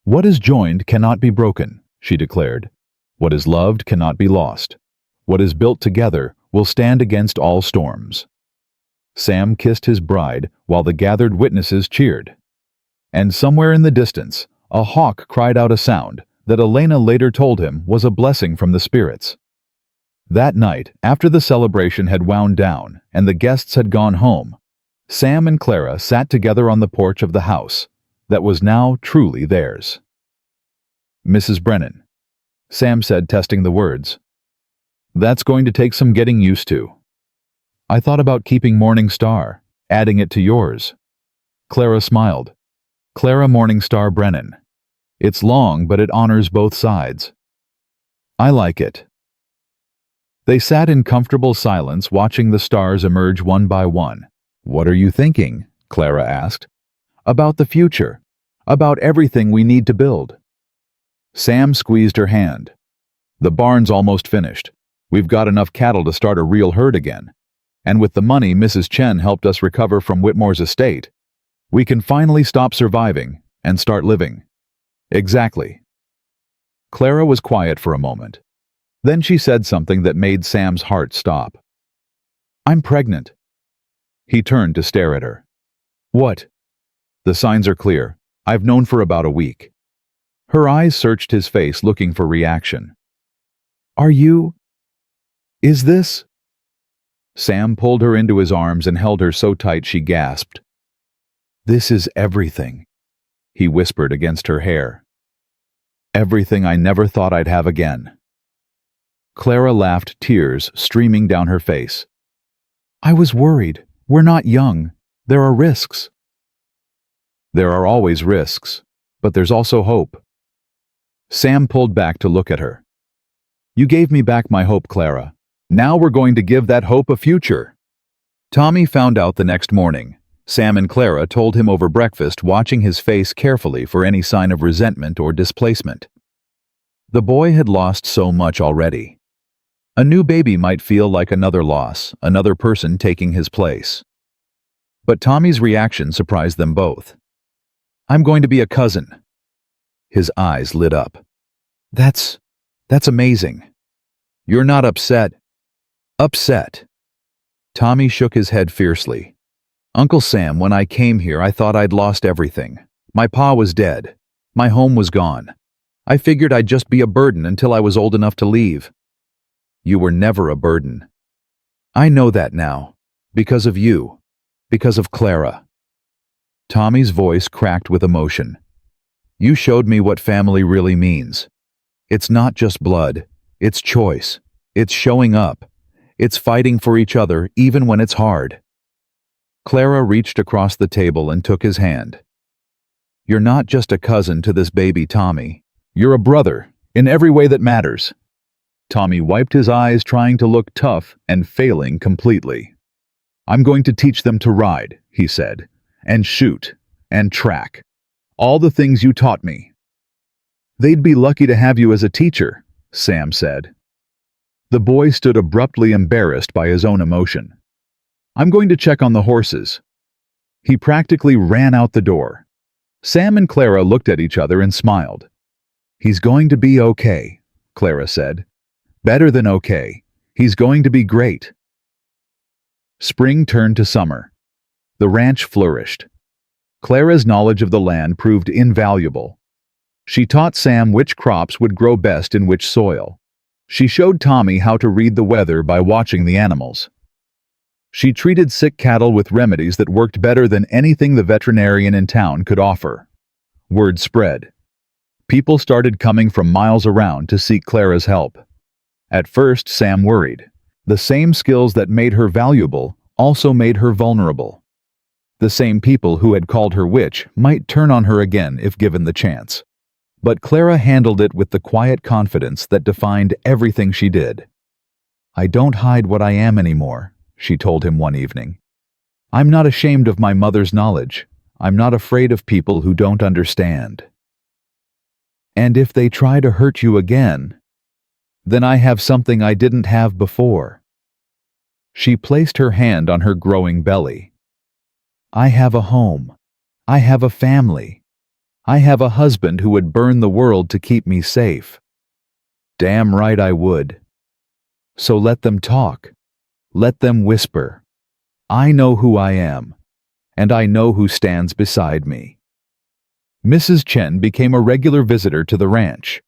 "What is joined cannot be broken," she declared. "What is loved cannot be lost. What is built together will stand against all storms." Sam kissed his bride while the gathered witnesses cheered. And somewhere in the distance, a hawk cried out a sound that Elena later told him was a blessing from the spirits. That night, after the celebration had wound down and the guests had gone home, Sam and Clara sat together on the porch of the house that was now truly theirs. "Mrs. Brennan," Sam said, testing the words, "that's going to take some getting used to. I thought about keeping Morning Star, adding it to yours." Clara smiled. "Clara Morning Star Brennan. It's long, but it honors both sides." "I like it." They sat in comfortable silence, watching the stars emerge one by one. "What are you thinking?" Clara asked. "About the future. About everything we need to build." Sam squeezed her hand. "The barn's almost finished. We've got enough cattle to start a real herd again. And with the money Mrs. Chen helped us recover from Whitmore's estate, we can finally stop surviving and start living." "Exactly." Clara was quiet for a moment. Then she said something that made Sam's heart stop. "I'm pregnant." He turned to stare at her. "What?" "The signs are clear. I've known for about a week." Her eyes searched his face, looking for reaction. "Are you? Is this?" Sam pulled her into his arms and held her so tight she gasped. "This is everything," he whispered against her hair. "Everything I never thought I'd have again." Clara laughed, tears streaming down her face. "I was worried. We're not young. There are risks." "There are always risks, but there's also hope." Sam pulled back to look at her. "You gave me back my hope, Clara. Now we're going to give that hope a future." Tommy found out the next morning. Sam and Clara told him over breakfast, watching his face carefully for any sign of resentment or displacement. The boy had lost so much already. A new baby might feel like another loss, another person taking his place. But Tommy's reaction surprised them both. "I'm going to be a cousin." His eyes lit up. That's amazing." "You're not upset?" "Upset." Tommy shook his head fiercely. "Uncle Sam, when I came here, I thought I'd lost everything. My pa was dead. My home was gone. I figured I'd just be a burden until I was old enough to leave." "You were never a burden." "I know that now. Because of you. Because of Clara." Tommy's voice cracked with emotion. "You showed me what family really means. It's not just blood. It's choice. It's showing up. It's fighting for each other even when it's hard." Clara reached across the table and took his hand. "You're not just a cousin to this baby Tommy. You're a brother, in every way that matters." Tommy wiped his eyes, trying to look tough and failing completely. "I'm going to teach them to ride," he said, "and shoot, and track. All the things you taught me." "They'd be lucky to have you as a teacher," Sam said. The boy stood abruptly embarrassed by his own emotion. "I'm going to check on the horses." He practically ran out the door. Sam and Clara looked at each other and smiled. "He's going to be okay," Clara said. "Better than okay. He's going to be great." Spring turned to summer. The ranch flourished. Clara's knowledge of the land proved invaluable. She taught Sam which crops would grow best in which soil. She showed Tommy how to read the weather by watching the animals. She treated sick cattle with remedies that worked better than anything the veterinarian in town could offer. Word spread. People started coming from miles around to seek Clara's help. At first, Sam worried. The same skills that made her valuable also made her vulnerable. The same people who had called her witch might turn on her again if given the chance. But Clara handled it with the quiet confidence that defined everything she did. "I don't hide what I am anymore," she told him one evening. "I'm not ashamed of my mother's knowledge. I'm not afraid of people who don't understand. And if they try to hurt you again, then I have something I didn't have before." She placed her hand on her growing belly. "I have a home. I have a family. I have a husband who would burn the world to keep me safe." "Damn right I would." "So let them talk. Let them whisper. I know who I am, and I know who stands beside me." Mrs. Chen became a regular visitor to the ranch.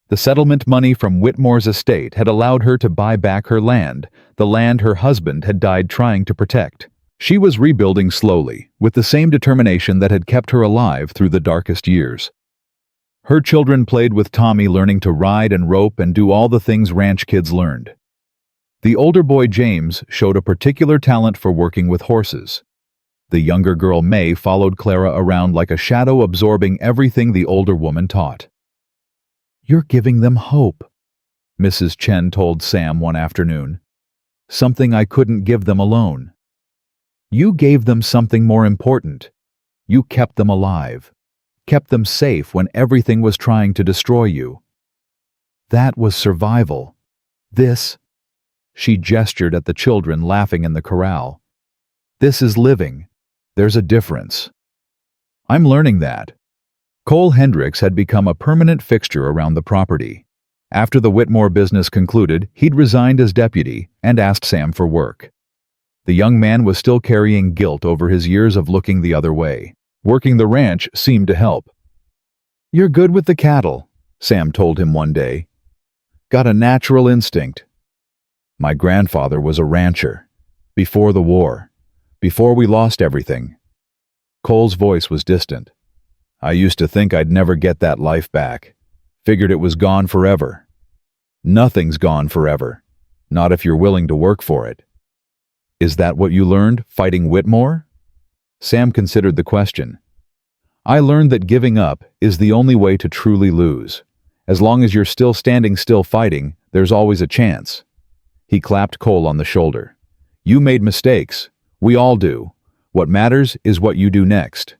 The settlement money from Whitmore's estate had allowed her to buy back her land, the land her husband had died trying to protect. She was rebuilding slowly, with the same determination that had kept her alive through the darkest years. Her children played with Tommy, learning to ride and rope and do all the things ranch kids learned. The older boy, James, showed a particular talent for working with horses. The younger girl, May, followed Clara around like a shadow, absorbing everything the older woman taught. "You're giving them hope," Mrs. Chen told Sam one afternoon. "Something I couldn't give them alone. You gave them something more important. You kept them alive, kept them safe when everything was trying to destroy you. That was survival. This," she gestured at the children laughing in the corral, "this is living. There's a difference." "I'm learning that." Cole Hendricks had become a permanent fixture around the property. After the Whitmore business concluded, he'd resigned as deputy and asked Sam for work. The young man was still carrying guilt over his years of looking the other way. Working the ranch seemed to help. "You're good with the cattle," Sam told him one day. "Got a natural instinct." "My grandfather was a rancher. Before the war. Before we lost everything." Cole's voice was distant. "I used to think I'd never get that life back. Figured it was gone forever. Nothing's gone forever. Not if you're willing to work for it." "Is that what you learned, fighting Whitmore?" Sam considered the question. "I learned that giving up is the only way to truly lose. As long as you're still standing still fighting, there's always a chance." He clapped Cole on the shoulder. "You made mistakes. We all do. What matters is what you do next."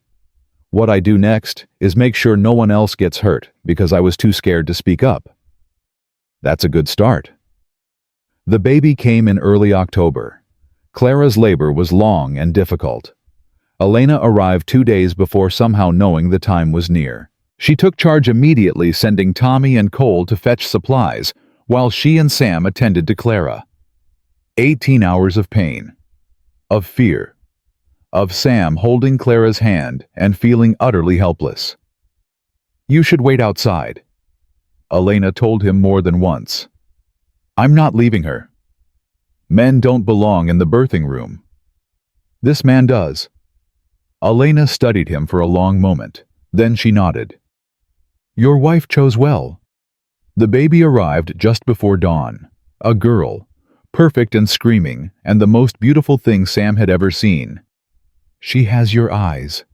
"What I do next is make sure no one else gets hurt because I was too scared to speak up." "That's a good start." The baby came in early October. Clara's labor was long and difficult. Elena arrived 2 days before, somehow knowing the time was near. She took charge immediately, sending Tommy and Cole to fetch supplies, while she and Sam attended to Clara. 18 hours of pain. Of fear. Of Sam holding Clara's hand and feeling utterly helpless. "You should wait outside," Elena told him more than once. "I'm not leaving her. Men don't belong in the birthing room." "This man does." Elena studied him for a long moment. Then she nodded. "Your wife chose well." The baby arrived just before dawn. A girl, perfect and screaming, and the most beautiful thing Sam had ever seen. She has your eyes,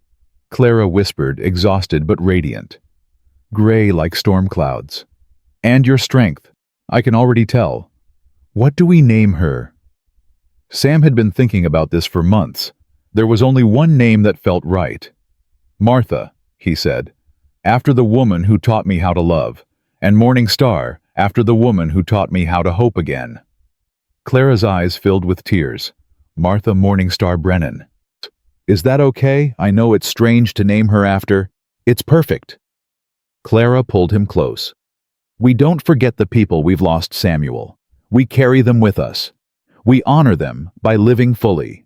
Clara whispered, exhausted but radiant. Gray like storm clouds. And your strength, I can already tell. What do we name her? Sam had been thinking about this for months. There was only one name that felt right. Martha, he said, after the woman who taught me how to love, and Morning Star, after the woman who taught me how to hope again. Clara's eyes filled with tears. Martha Morningstar Brennan. Is that okay? I know it's strange to name her after. It's perfect. Clara pulled him close. We don't forget the people we've lost, Samuel. We carry them with us. We honor them by living fully.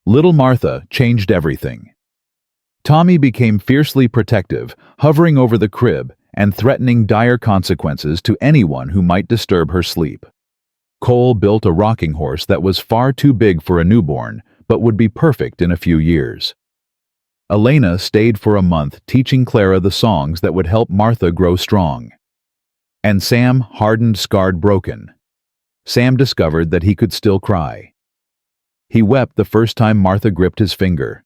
Little Martha changed everything. Tommy became fiercely protective, hovering over the crib and threatening dire consequences to anyone who might disturb her sleep. Cole built a rocking horse that was far too big for a newborn, but would be perfect in a few years. Elena stayed for a month teaching Clara the songs that would help Martha grow strong. And Sam hardened, scarred, broken. Sam discovered that he could still cry. He wept the first time Martha gripped his finger.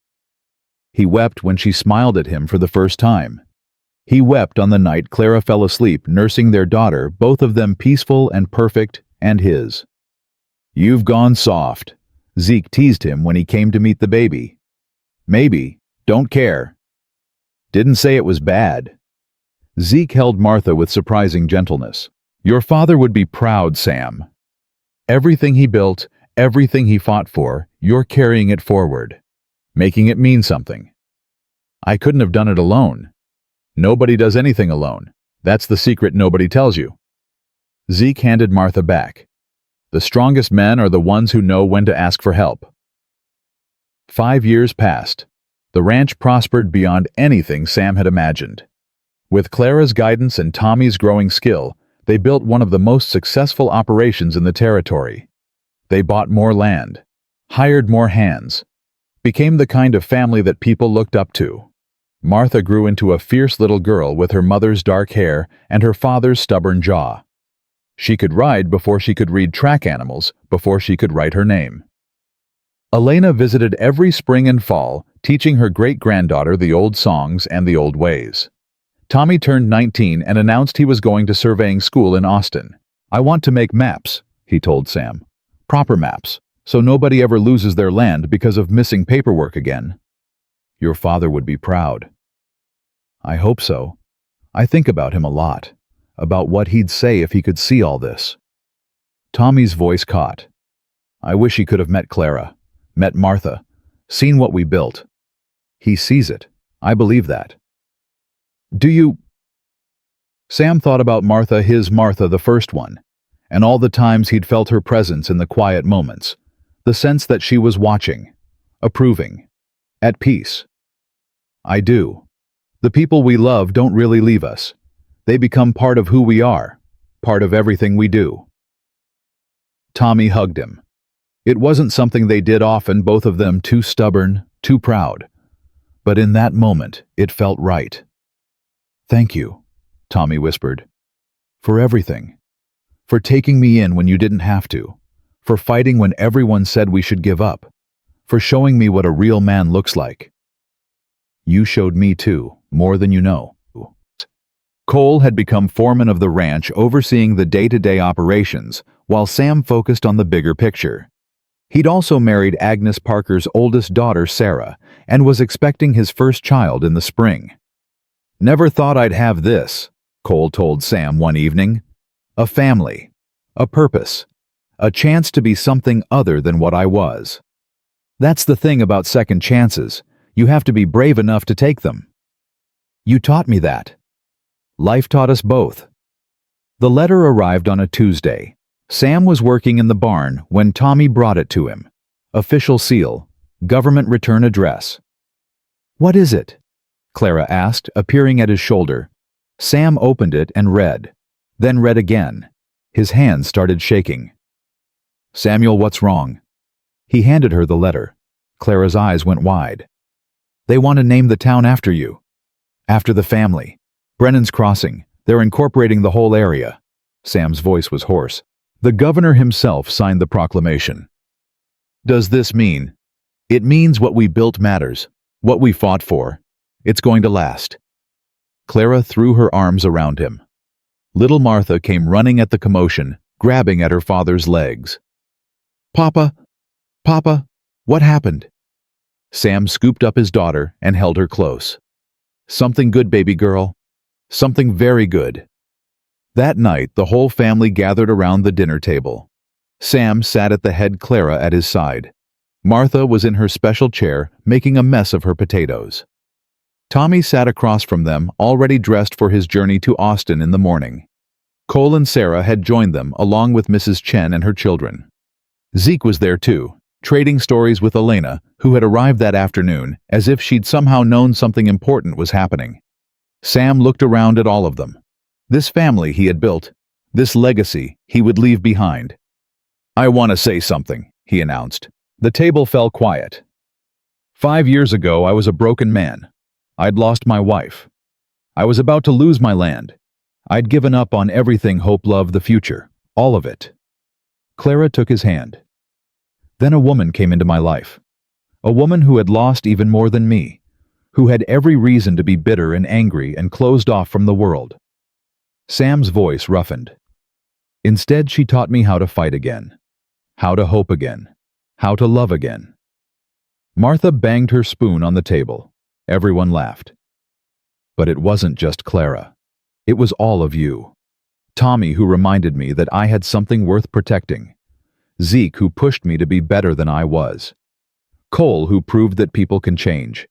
He wept when she smiled at him for the first time. He wept on the night Clara fell asleep nursing their daughter, both of them peaceful and perfect, and his. You've gone soft, Zeke teased him when he came to meet the baby. Maybe, don't care. Didn't say it was bad. Zeke held Martha with surprising gentleness. Your father would be proud, Sam. Everything he built, everything he fought for, you're carrying it forward, making it mean something. I couldn't have done it alone. Nobody does anything alone. That's the secret nobody tells you. Zeke handed Martha back. The strongest men are the ones who know when to ask for help. 5 years passed. The ranch prospered beyond anything Sam had imagined. With Clara's guidance and Tommy's growing skill, they built one of the most successful operations in the territory. They bought more land, hired more hands, became the kind of family that people looked up to. Martha grew into a fierce little girl with her mother's dark hair and her father's stubborn jaw. She could ride before she could read track animals, before she could write her name. Elena visited every spring and fall, teaching her great-granddaughter the old songs and the old ways. Tommy turned 19 and announced he was going to surveying school in Austin. I want to make maps, he told Sam. Proper maps, so nobody ever loses their land because of missing paperwork again. Your father would be proud. I hope so. I think about him a lot, about what he'd say if he could see all this. Tommy's voice caught. I wish he could have met Clara, met Martha, seen what we built. He sees it. I believe that. Do you... Sam thought about Martha, his Martha, the first one, and all the times he'd felt her presence in the quiet moments, the sense that she was watching, approving, at peace. I do. The people we love don't really leave us. They become part of who we are, part of everything we do. Tommy hugged him. It wasn't something they did often, both of them too stubborn, too proud. But in that moment, it felt right. Thank you, Tommy whispered. For everything. For taking me in when you didn't have to. For fighting when everyone said we should give up. For showing me what a real man looks like. You showed me too, more than you know. Cole had become foreman of the ranch, overseeing the day-to-day operations, while Sam focused on the bigger picture. He'd also married Agnes Parker's oldest daughter, Sarah, and was expecting his first child in the spring. Never thought I'd have this, Cole told Sam one evening. A family, a purpose, a chance to be something other than what I was. That's the thing about second chances. You have to be brave enough to take them. You taught me that. Life taught us both. The letter arrived on a Tuesday. Sam was working in the barn when Tommy brought it to him. Official seal, government return address. What is it? Clara asked, appearing at his shoulder. Sam opened it and read, then read again. His hands started shaking. Samuel, what's wrong? He handed her the letter. Clara's eyes went wide. They want to name the town after you. After the family. Brennan's Crossing. They're incorporating the whole area. Sam's voice was hoarse. The governor himself signed the proclamation. Does this mean? It means what we built matters, what we fought for. It's going to last." Clara threw her arms around him. Little Martha came running at the commotion, grabbing at her father's legs. "Papa! Papa! What happened?" Sam scooped up his daughter and held her close. "Something good, baby girl. Something very good." That night, the whole family gathered around the dinner table. Sam sat at the head, Clara at his side. Martha was in her special chair, making a mess of her potatoes. Tommy sat across from them, already dressed for his journey to Austin in the morning. Cole and Sarah had joined them, along with Mrs. Chen and her children. Zeke was there too, trading stories with Elena, who had arrived that afternoon, as if she'd somehow known something important was happening. Sam looked around at all of them. This family he had built, this legacy he would leave behind. "I want to say something," he announced. The table fell quiet. 5 years ago, I was a broken man. I'd lost my wife. I was about to lose my land. I'd given up on everything, hope, love, the future, all of it. Clara took his hand. Then a woman came into my life. A woman who had lost even more than me, who had every reason to be bitter and angry and closed off from the world. Sam's voice roughened. Instead, she taught me how to fight again, how to hope again, how to love again. Martha banged her spoon on the table. Everyone laughed. But it wasn't just Clara. It was all of you. Tommy, who reminded me that I had something worth protecting. Zeke, who pushed me to be better than I was. Cole, who proved that people can change.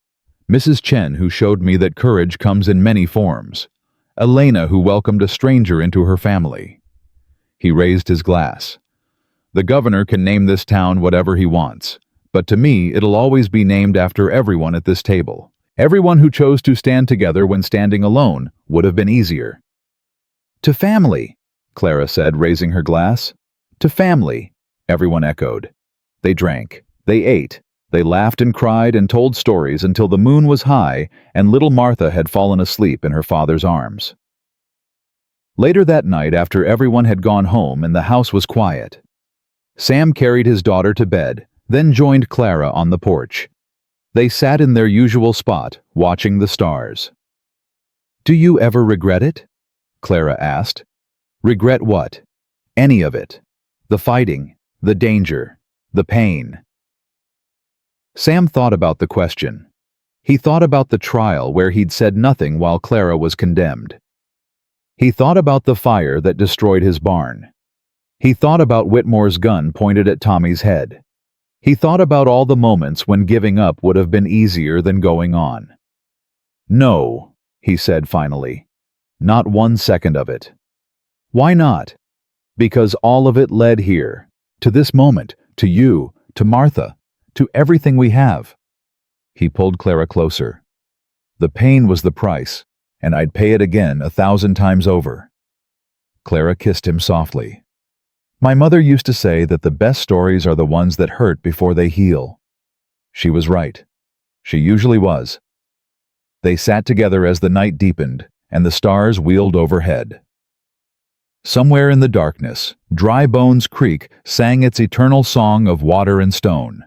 Mrs. Chen, who showed me that courage comes in many forms. Elena, who welcomed a stranger into her family. He raised his glass. The governor can name this town whatever he wants, but to me it'll always be named after everyone at this table. Everyone who chose to stand together when standing alone would have been easier. To family, Clara said, raising her glass. To family, everyone echoed. They drank, they ate, they laughed and cried and told stories until the moon was high and little Martha had fallen asleep in her father's arms. Later that night, after everyone had gone home and the house was quiet, Sam carried his daughter to bed, then joined Clara on the porch. They sat in their usual spot, watching the stars. "Do you ever regret it?" Clara asked. "Regret what?" "Any of it. The fighting, the danger, the pain." Sam thought about the question. He thought about the trial where he'd said nothing while Clara was condemned. He thought about the fire that destroyed his barn. He thought about Whitmore's gun pointed at Tommy's head. He thought about all the moments when giving up would have been easier than going on. "No," he said finally. "Not 1 second of it." "Why not?" "Because all of it led here, to this moment, to you, to Martha, to everything we have." He pulled Clara closer. "The pain was the price, and I'd pay it again 1,000 times over." Clara kissed him softly. "My mother used to say that the best stories are the ones that hurt before they heal." She was right. She usually was. They sat together as the night deepened and the stars wheeled overhead. Somewhere in the darkness, Dry Bones Creek sang its eternal song of water and stone.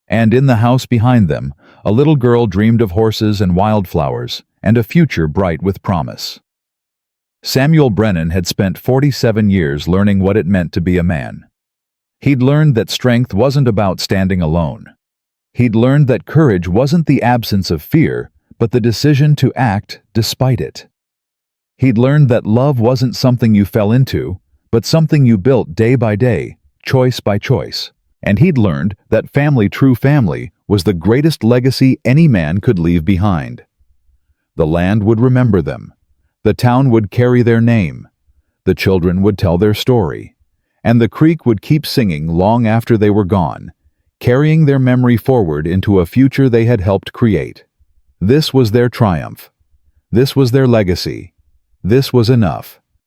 And in the house behind them, a little girl dreamed of horses and wildflowers and a future bright with promise. Samuel Brennan had spent 47 years learning what it meant to be a man. He'd learned that strength wasn't about standing alone. He'd learned that courage wasn't the absence of fear, but the decision to act despite it. He'd learned that love wasn't something you fell into, but something you built day by day, choice by choice. And he'd learned that family, true family, was the greatest legacy any man could leave behind. The land would remember them. The town would carry their name. The children would tell their story. And the creek would keep singing long after they were gone, carrying their memory forward into a future they had helped create. This was their triumph. This was their legacy. This was enough.